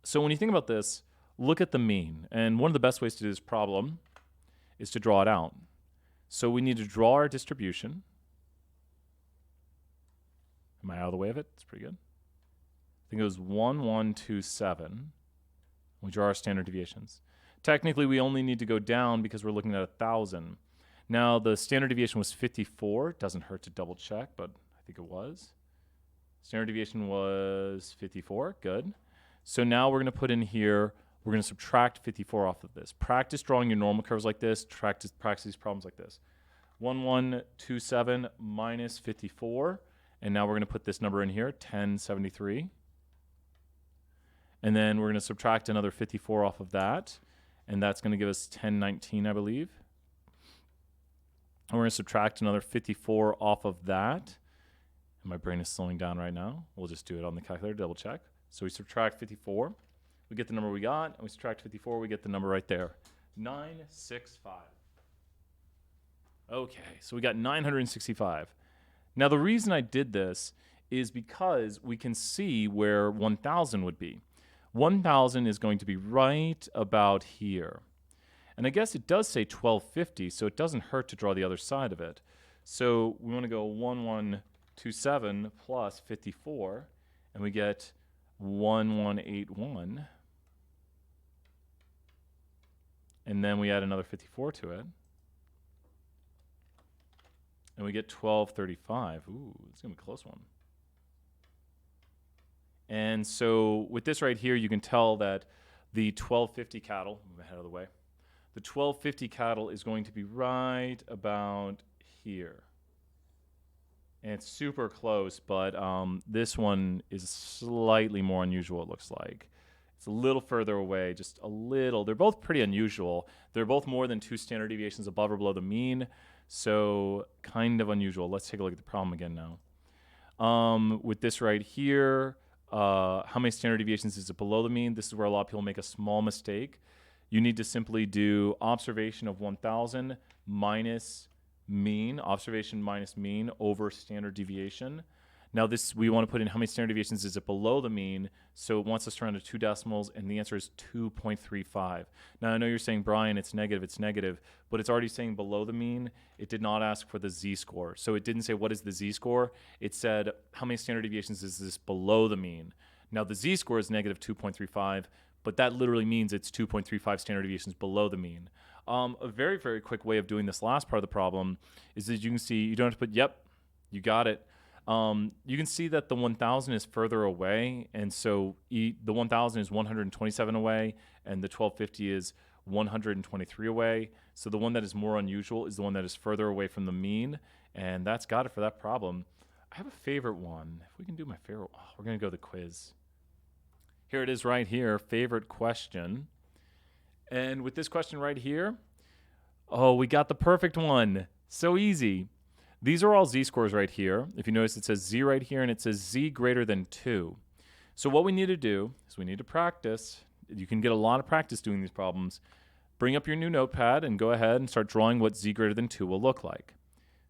Speaker 1: So when you think about this, look at the mean. And one of the best ways to do this problem is to draw it out. So we need to draw our distribution. Am I out of the way of it? It's pretty good. I think it was 1,127. We draw our standard deviations. Technically, we only need to go down because we're looking at 1,000. Now, the standard deviation was 54. Doesn't hurt to double check, but I think it was. Standard deviation was 54. Good. So now we're going to put in here, we're going to subtract 54 off of this. Practice drawing your normal curves like this. Practice these problems like this. 1,127 minus 54. And now we're going to put this number in here, 1073. And then we're going to subtract another 54 off of that. And that's going to give us 1019, I believe. And we're going to subtract another 54 off of that. And my brain is slowing down right now. We'll just do it on the calculator, double check. So we subtract 54. We get the number we got. And we subtract 54. We get the number right there. 965. Okay, so we got 965. Now, the reason I did this is because we can see where 1,000 would be. 1,000 is going to be right about here. And I guess it does say 1250, so it doesn't hurt to draw the other side of it. So we want to go 1127 plus 54, and we get 1181. And then we add another 54 to it. And we get 1235. Ooh, it's going to be a close one. And so with this right here, you can tell that the 1250 cattle, move ahead of the way, the 1250 cattle is going to be right about here. And it's super close, but this one is slightly more unusual, it looks like. It's a little further away, just a little. They're both pretty unusual. They're both more than 2 standard deviations above or below the mean, so kind of unusual. Let's take a look at the problem again now. With this right here, how many standard deviations is it below the mean? This is where a lot of people make a small mistake. You need to simply do observation of 1,000 minus mean, observation minus mean over standard deviation. Now this, we want to put in how many standard deviations is it below the mean, so it wants us to round to 2 decimals, and the answer is 2.35. Now I know you're saying, Brian, it's negative, but it's already saying below the mean. It did not ask for the z-score. So it didn't say what is the z-score. It said how many standard deviations is this below the mean. Now the z-score is negative 2.35, but that literally means it's 2.35 standard deviations below the mean. A very, very quick way of doing this last part of the problem is that you can see, you don't have to put, yep, you got it. You can see that the 1,000 is further away, and so the 1,000 is 127 away, and the 1250 is 123 away. So the one that is more unusual is the one that is further away from the mean, and that's got it for that problem. I have a favorite one. If we can do my favorite, we're going to go to the quiz. Here it is right here, favorite question. And with this question right here, oh, we got the perfect one. So easy. These are all z-scores right here. If you notice, it says z right here, and it says z greater than 2. So what we need to do is we need to practice. You can get a lot of practice doing these problems. Bring up your new notepad and go ahead and start drawing what z greater than 2 will look like.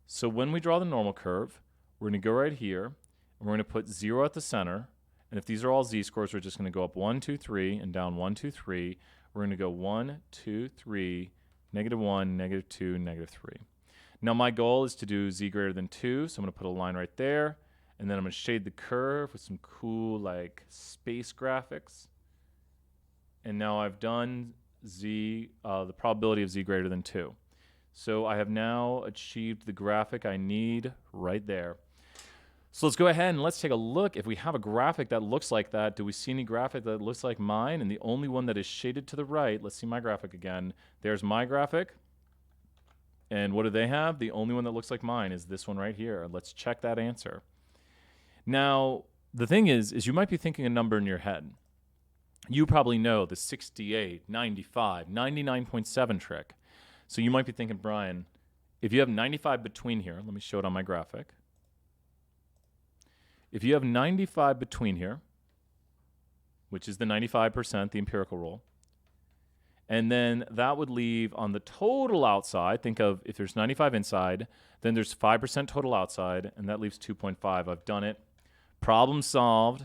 Speaker 1: So when we draw the normal curve, we're going to go right here, and we're going to put 0 at the center. And if these are all z-scores, we're just going to go up 1, 2, 3, and down 1, 2, 3. We're going to go 1, 2, 3, negative 1, negative 2, negative 3. Now my goal is to do z greater than 2, so I'm going to put a line right there, and then I'm going to shade the curve with some cool like space graphics. And now I've done the probability of z greater than 2. So I have now achieved the graphic I need right there. So let's go ahead and let's take a look. If we have a graphic that looks like that, do we see any graphic that looks like mine? And the only one that is shaded to the right, let's see my graphic again. There's my graphic. And what do they have? The only one that looks like mine is this one right here. Let's check that answer. Now, the thing is you might be thinking a number in your head. You probably know the 68, 95, 99.7 trick. So you might be thinking, Brian, if you have 95 between here, let me show it on my graphic. If you have 95 between here, which is the 95%, the empirical rule, and then that would leave on the total outside, think of if there's 95 inside, then there's 5% total outside, and that leaves 2.5. I've done it. Problem solved.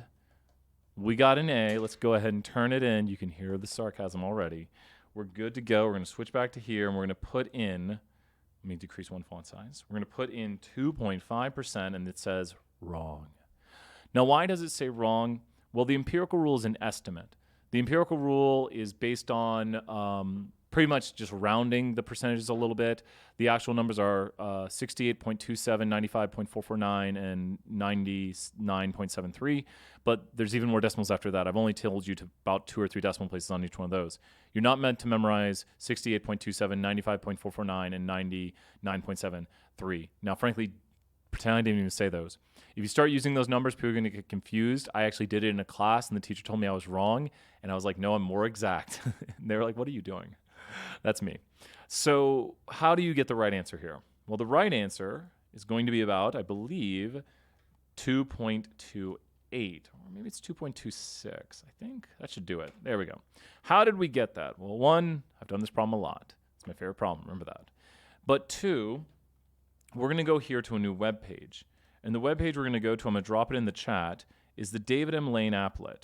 Speaker 1: We got an A. Let's go ahead and turn it in. You can hear the sarcasm already. We're good to go. We're going to switch back to here, and we're going to put in, let me decrease one font size. We're going to put in 2.5%, and it says wrong. Now, why does it say wrong? Well, the empirical rule is an estimate. The empirical rule is based on pretty much just rounding the percentages a little bit. The actual numbers are 68.27, 95.449, and 99.73. But there's even more decimals after that. I've only told you to about 2 or 3 decimal places on each one of those. You're not meant to memorize 68.27, 95.449, and 99.73. Now, frankly, pretend I didn't even say those. If you start using those numbers, people are going to get confused. I actually did it in a class, and the teacher told me I was wrong. And I was like, no, I'm more exact. And they were like, what are you doing? That's me. So how do you get the right answer here? Well, the right answer is going to be about, I believe, 2.28. Or maybe it's 2.26. I think that should do it. There we go. How did we get that? Well, 1, I've done this problem a lot. It's my favorite problem. Remember that. But 2, we're going to go here to a new web page. And the web page we're going to go to, I'm going to drop it in the chat, is the David M. Lane applet.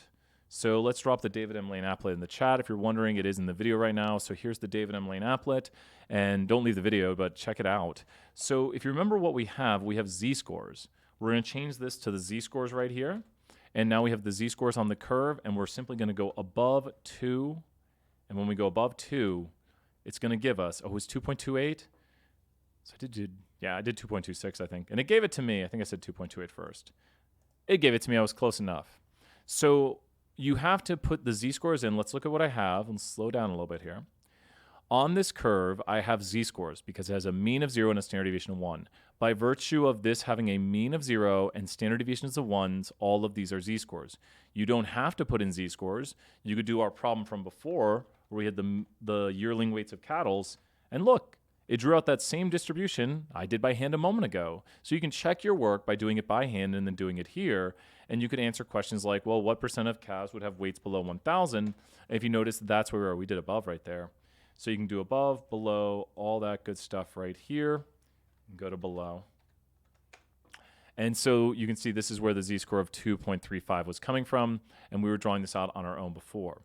Speaker 1: So let's drop the David M. Lane applet in the chat. If you're wondering, it is in the video right now. So here's the David M. Lane applet. And don't leave the video, but check it out. So if you remember what we have z-scores. We're going to change this to the z-scores right here. And now we have the z-scores on the curve, and we're simply going to go above 2. And when we go above 2, it's going to give us, oh, it was 2.28? So I did 2.26, I think. And it gave it to me. I think I said 2.28 first. It gave it to me. I was close enough. So you have to put the z-scores in. Let's look at what I have. Let's slow down a little bit here. On this curve, I have z-scores because it has a mean of 0 and a standard deviation of 1. By virtue of this having a mean of 0 and standard deviations of 1s, all of these are z-scores. You don't have to put in z-scores. You could do our problem from before where we had the yearling weights of cattle, and look, it drew out that same distribution I did by hand a moment ago. So you can check your work by doing it by hand and then doing it here, and you could answer questions like, well, what % of calves would have weights below 1,000? If you notice, that's where we did above right there. So you can do above, below, all that good stuff right here, and go to below. And so you can see this is where the z-score of 2.35 was coming from, and we were drawing this out on our own before.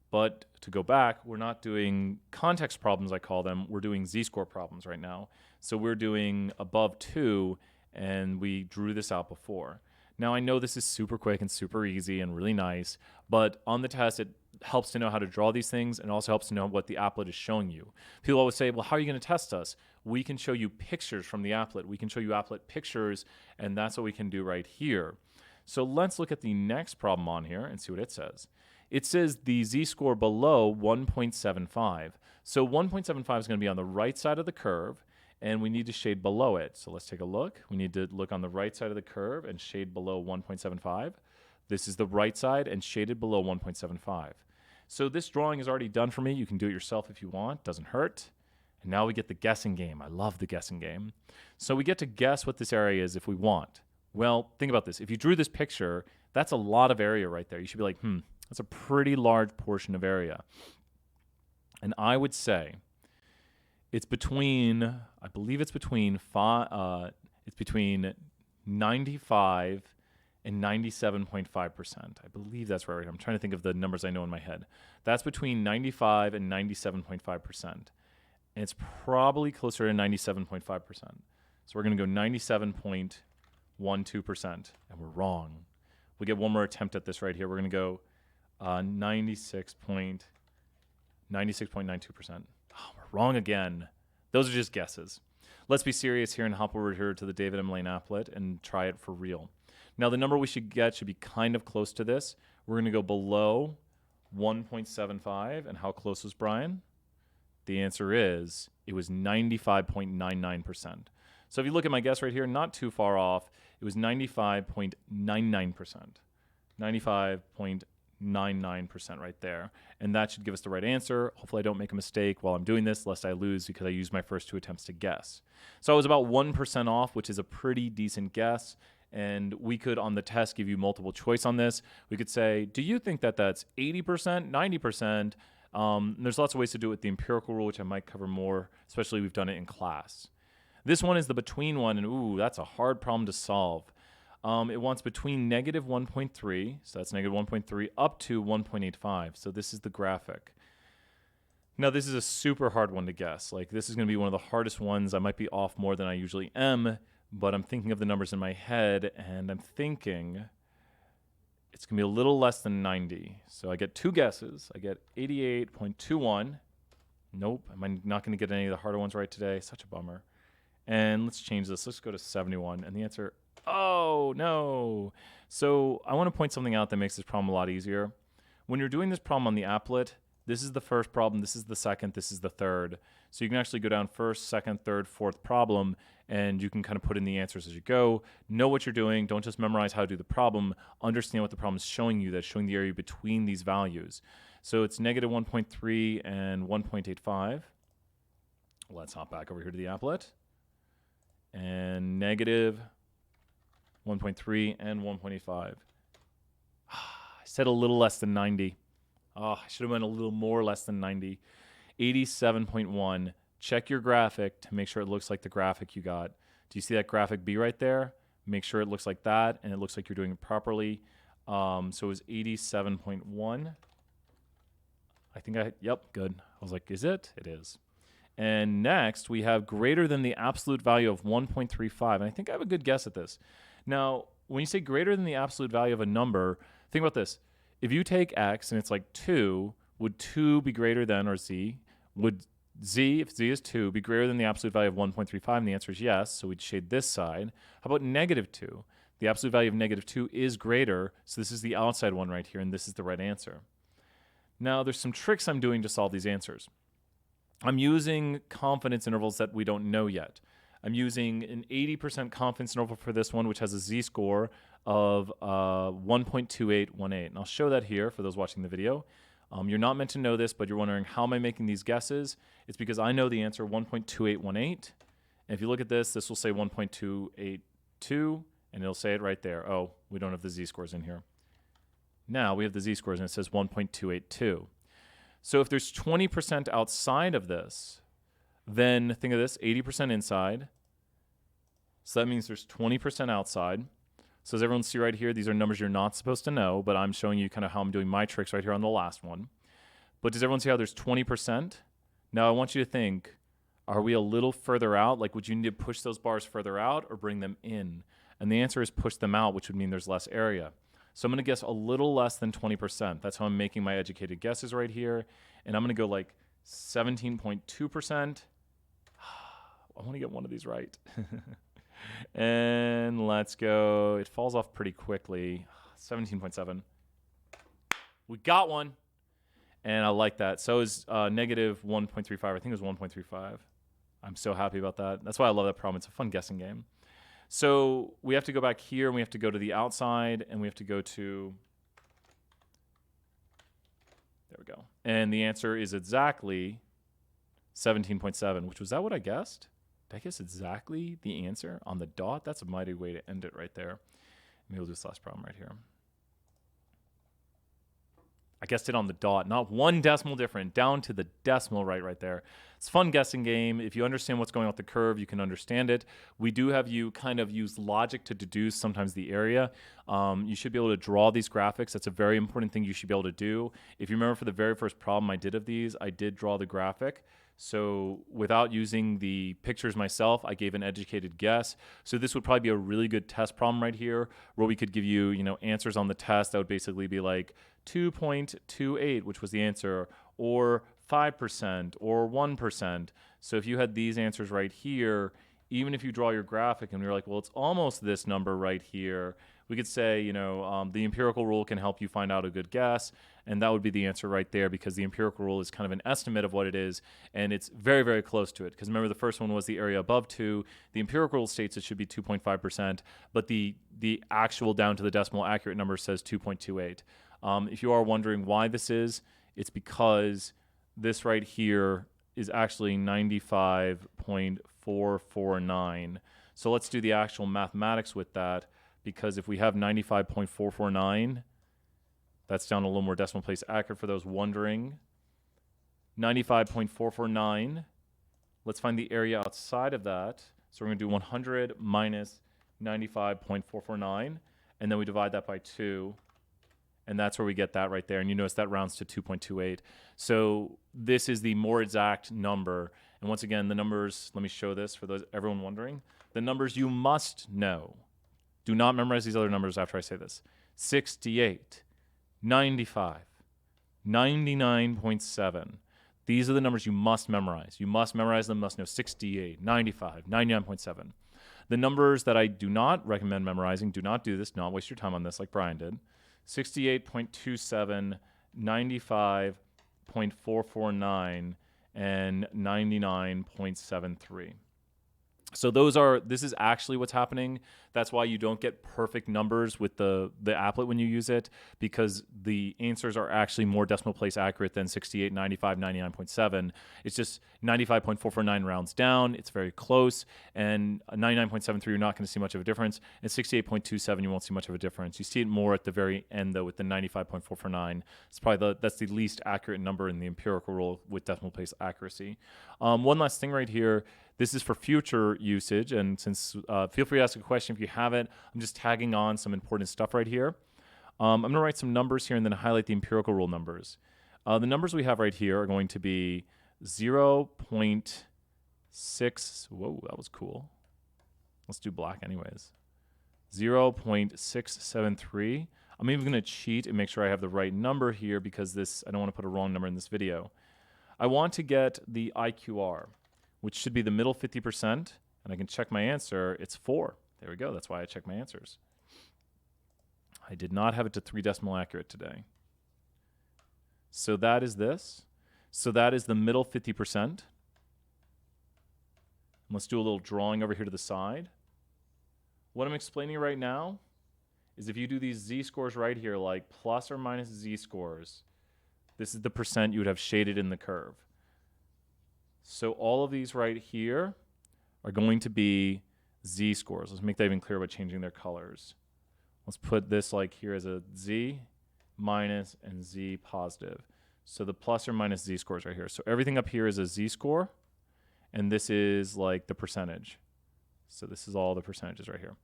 Speaker 1: But to go back, we're not doing context problems, I call them. We're doing z-score problems right now. So we're doing above 2, and we drew this out before. Now, I know this is super quick and super easy and really nice, but on the test, it helps to know how to draw these things and also helps to know what the applet is showing you. People always say, well, how are you going to test us? We can show you pictures from the applet. We can show you applet pictures, and that's what we can do right here. So let's look at the next problem on here and see what it says. It says the z-score below 1.75. So 1.75 is going to be on the right side of the curve, and we need to shade below it. So let's take a look. We need to look on the right side of the curve and shade below 1.75. This is the right side and shaded below 1.75. So this drawing is already done for me. You can do it yourself if you want. Doesn't hurt. And now we get the guessing game. I love the guessing game. So we get to guess what this area is if we want. Well, think about this. If you drew this picture, that's a lot of area right there. You should be like, that's a pretty large portion of area. And I would say it's between, I believe it's between 95 and 97.5%. I believe that's right. I'm trying to think of the numbers I know in my head. That's between 95 and 97.5%. And it's probably closer to 97.5%. So we're going to go 97.12%, and we're wrong. We get one more attempt at this right here. We're going to go 96.92%. Oh, we're wrong again. Those are just guesses. Let's be serious here and hop over here to the David M. Lane applet and try it for real. Now, the number we should get should be kind of close to this. We're going to go below 1.75. And how close was Brian? The answer is it was 95.99%. So if you look at my guess right here, not too far off. It was 95.99%. 95.99% right there. And that should give us the right answer. Hopefully I don't make a mistake while I'm doing this, lest I lose because I used my first 2 attempts to guess. So I was about 1% off, which is a pretty decent guess. And we could, on the test, give you multiple choice on this. We could say, do you think that that's 80%, 90%? There's lots of ways to do it with the empirical rule, which I might cover more, especially we've done it in class. This one is the between one, and ooh, that's a hard problem to solve. It wants between negative 1.3, so that's negative 1.3, up to 1.85. So this is the graphic. Now, this is a super hard one to guess. Like, this is going to be one of the hardest ones. I might be off more than I usually am, but I'm thinking of the numbers in my head, and I'm thinking it's going to be a little less than 90. So I get 2 guesses. I get 88.21. Nope, I'm not going to get any of the harder ones right today. Such a bummer. And let's change this. Let's go to 71. And the answer, oh, no. So I want to point something out that makes this problem a lot easier. When you're doing this problem on the applet, this is the first problem, this is the second, this is the third. So you can actually go down first, second, third, fourth problem, and you can kind of put in the answers as you go. Know what you're doing. Don't just memorize how to do the problem. Understand what the problem is showing you. That's showing the area between these values. So it's negative 1.3 and 1.85. Let's hop back over here to the applet. And negative 1.3 and 1.85. I said a little less than 90. Oh, I should have went a little more less than 90. 87.1. Check your graphic to make sure it looks like the graphic you got. Do you see that graphic B right there? Make sure it looks like that, and it looks like you're doing it properly. So it was 87.1. Yep, good. I was like, is it? It is. And next, we have greater than the absolute value of 1.35. And I think I have a good guess at this. Now, when you say greater than the absolute value of a number, think about this. If you take x and it's like 2, would 2 be greater than, or z? Would z, if z is 2, be greater than the absolute value of 1.35? And the answer is yes, so we'd shade this side. How about negative 2? The absolute value of negative 2 is greater, so this is the outside one right here, and this is the right answer. Now, there's some tricks I'm doing to solve these answers. I'm using confidence intervals that we don't know yet. I'm using an 80% confidence interval for this one, which has a z-score of 1.2818. And I'll show that here for those watching the video. You're not meant to know this, but you're wondering, how am I making these guesses? It's because I know the answer, 1.2818. And if you look at this, this will say 1.282, and it'll say it right there. Oh, we don't have the z-scores in here. Now we have the z-scores, and it says 1.282. So if there's 20% outside of this, then think of this, 80% inside. So that means there's 20% outside. So as everyone see right here, these are numbers you're not supposed to know, but I'm showing you kind of how I'm doing my tricks right here on the last one. But does everyone see how there's 20%? Now I want you to think, are we a little further out? Like, would you need to push those bars further out or bring them in? And the answer is push them out, which would mean there's less area. So I'm going to guess a little less than 20%. That's how I'm making my educated guesses right here. And I'm going to go like 17.2%. I want to get one of these right. And let's go. It falls off pretty quickly. 17.7. We got one. And I like that. So is negative 1.35. I think it was 1.35. I'm so happy about that. That's why I love that problem. It's a fun guessing game. So we have to go back here, and we have to go to the outside, and we have to go to, there we go. And the answer is exactly 17.7, which was that what I guessed? Did I guess exactly the answer on the dot? That's a mighty way to end it right there. Maybe we'll do this last problem right here. I guessed it on the dot, not one decimal different, down to the decimal right there. It's a fun guessing game. If you understand what's going on with the curve, you can understand it. We do have you kind of use logic to deduce sometimes the area. You should be able to draw these graphics. That's a very important thing you should be able to do. If you remember for the very first problem I did of these, I did draw the graphic. So without using the pictures myself, I gave an educated guess. So this would probably be a really good test problem right here, where we could give you, answers on the test that would basically be like 2.28, which was the answer, or 5%, or 1%. So if you had these answers right here, even if you draw your graphic and you're like, well, it's almost this number right here, we could say, the empirical rule can help you find out a good guess, and that would be the answer right there, because the empirical rule is kind of an estimate of what it is, and it's very, very close to it. Because remember, the first one was the area above 2. The empirical rule states it should be 2.5%, but the actual down to the decimal accurate number says 2.28. If you are wondering why this is, it's because this right here is actually 95.449. So let's do the actual mathematics with that, because if we have 95.449, that's down a little more decimal place accurate for those wondering. 95.449. Let's find the area outside of that. So we're going to do 100 minus 95.449, and then we divide that by 2. And that's where we get that right there. And you notice that rounds to 2.28. So this is the more exact number. And once again, the numbers, let me show this for everyone wondering. The numbers you must know. Do not memorize these other numbers after I say this. 68, 95, 99.7. These are the numbers you must memorize. You must memorize them, must know 68, 95, 99.7. The numbers that I do not recommend memorizing, do not do this, do not waste your time on this like Brian did. 68.27, 95.449, and 99.73. So this is actually what's happening. That's why you don't get perfect numbers with the applet when you use it, because the answers are actually more decimal place accurate than 68, 95, 99.7. It's just 95.449 rounds down. It's very close. And 99.73, you're not going to see much of a difference. And 68.27, you won't see much of a difference. You see it more at the very end, though, with the 95.449. It's probably that's the least accurate number in the empirical rule with decimal place accuracy. One last thing right here. This is for future usage, and since feel free to ask a question if you have it. I'm just tagging on some important stuff right here. I'm going to write some numbers here and then highlight the empirical rule numbers. The numbers we have right here are going to be 0.6. Whoa, that was cool. Let's do black anyways. 0.673. I'm even going to cheat and make sure I have the right number here because I don't want to put a wrong number in this video. I want to get the IQR, which should be the middle 50%, and I can check my answer. It's 4. There we go. That's why I check my answers. I did not have it to 3 decimal accurate today. So that is this. So that is the middle 50%. Let's do a little drawing over here to the side. What I'm explaining right now is if you do these z-scores right here, like plus or minus z-scores, this is the percent you would have shaded in the curve. So all of these right here are going to be z-scores. Let's make that even clearer by changing their colors. Let's put this like here as a z minus and z positive. So the plus or minus z-scores right here. So everything up here is a z-score, and this is like the percentage. So this is all the percentages right here.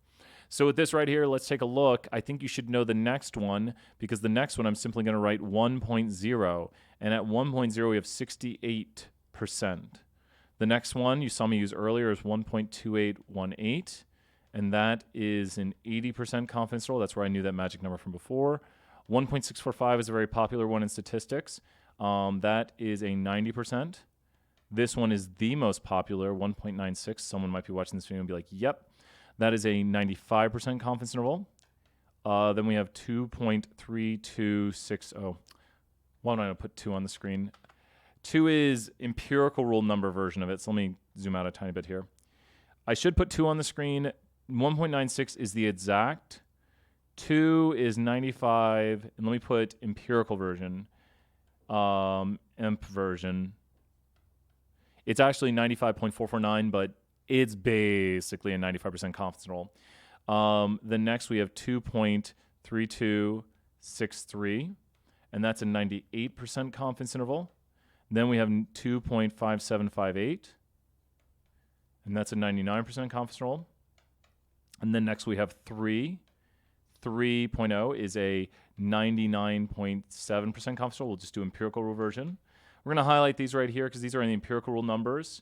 Speaker 1: So with this right here, let's take a look. I think you should know the next one because the next one I'm simply going to write 1.0. And at 1.0, we have 68%. The next one you saw me use earlier is 1.2818. And that is an 80% confidence interval. That's where I knew that magic number from before. 1.645 is a very popular one in statistics. That is a 90%. This one is the most popular, 1.96. Someone might be watching this video and be like, yep. That is a 95% confidence interval. Then we have 2.3260. Why don't I put 2 on the screen? 2 is empirical rule number version of it. So let me zoom out a tiny bit here. I should put 2 on the screen. 1.96 is the exact. 2 is 95. And let me put empirical version. Emp version. It's actually 95.449, but it's basically a 95% confidence interval. The next we have 2.3263, and that's a 98% confidence interval. Then we have 2.5758, and that's a 99% confidence interval. And then next we have 3. 3.0 is a 99.7% confidence interval. We'll just do empirical rule version. We're going to highlight these right here because these are in the empirical rule numbers.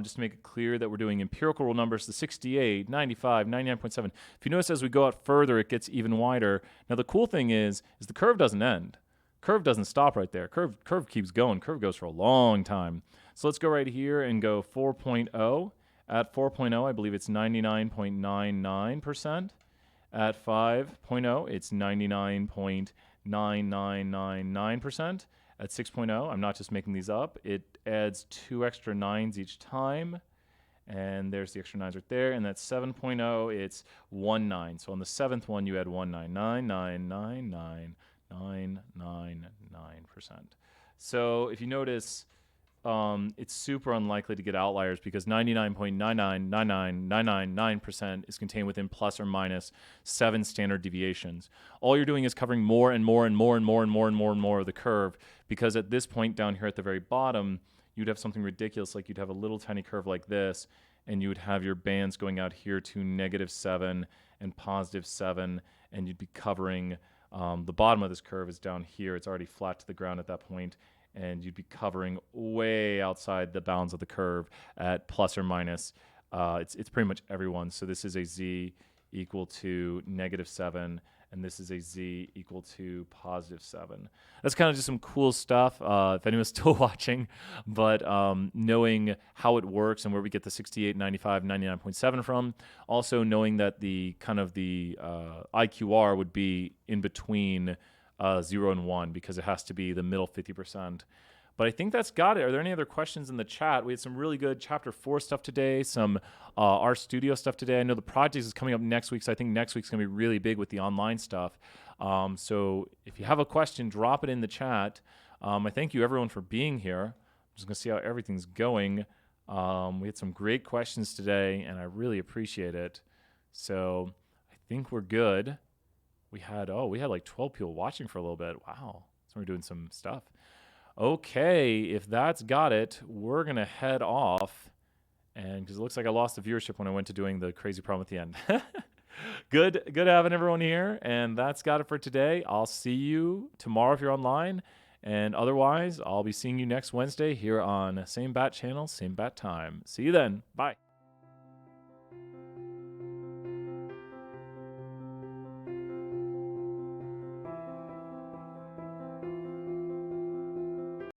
Speaker 1: Just to make it clear that we're doing empirical rule numbers, the 68, 95, 99.7. If you notice as we go out further, it gets even wider. Now, the cool thing is the curve doesn't end. Curve doesn't stop right there. Curve keeps going. Curve goes for a long time. So let's go right here and go 4.0. At 4.0, I believe it's 99.99%. At 5.0, it's 99.9999%. At 6.0, I'm not just making these up. It adds 2 extra 9s each time. And there's the extra 9s right there. And at 7.0, it's 19. So on the 7th one, you add 199999999%. So if you notice, it's super unlikely to get outliers because 99.9999999% is contained within plus or minus 7 standard deviations. All you're doing is covering more and more and more and more and more and more and more of the curve, because at this point down here at the very bottom, you'd have something ridiculous, like you'd have a little tiny curve like this, and you would have your bands going out here to -7 and +7, and you'd be covering the bottom of this curve is down here. It's already flat to the ground at that point, and you'd be covering way outside the bounds of the curve at plus or minus. It's pretty much everyone. So this is a z equal to -7, and this is a z equal to +7. That's kind of just some cool stuff, if anyone's still watching, but knowing how it works and where we get the 68, 95, 99.7 from. Also knowing that the kind of the IQR would be in between 0 and 1 because it has to be the middle 50%. But I think that's got it. Are there any other questions in the chat? We had some really good Chapter 4 stuff today, some RStudio stuff today. I know the project is coming up next week, so I think next week's going to be really big with the online stuff. So if you have a question, drop it in the chat. I thank you, everyone, for being here. I'm just going to see how everything's going. We had some great questions today, and I really appreciate it. So I think we're good. We had like 12 people watching for a little bit. Wow. So we're doing some stuff. Okay, if that's got it, we're going to head off. And because it looks like I lost the viewership when I went to doing the crazy problem at the end. Good having everyone here. And that's got it for today. I'll see you tomorrow if you're online. And otherwise, I'll be seeing you next Wednesday here on same bat channel, same bat time. See you then. Bye.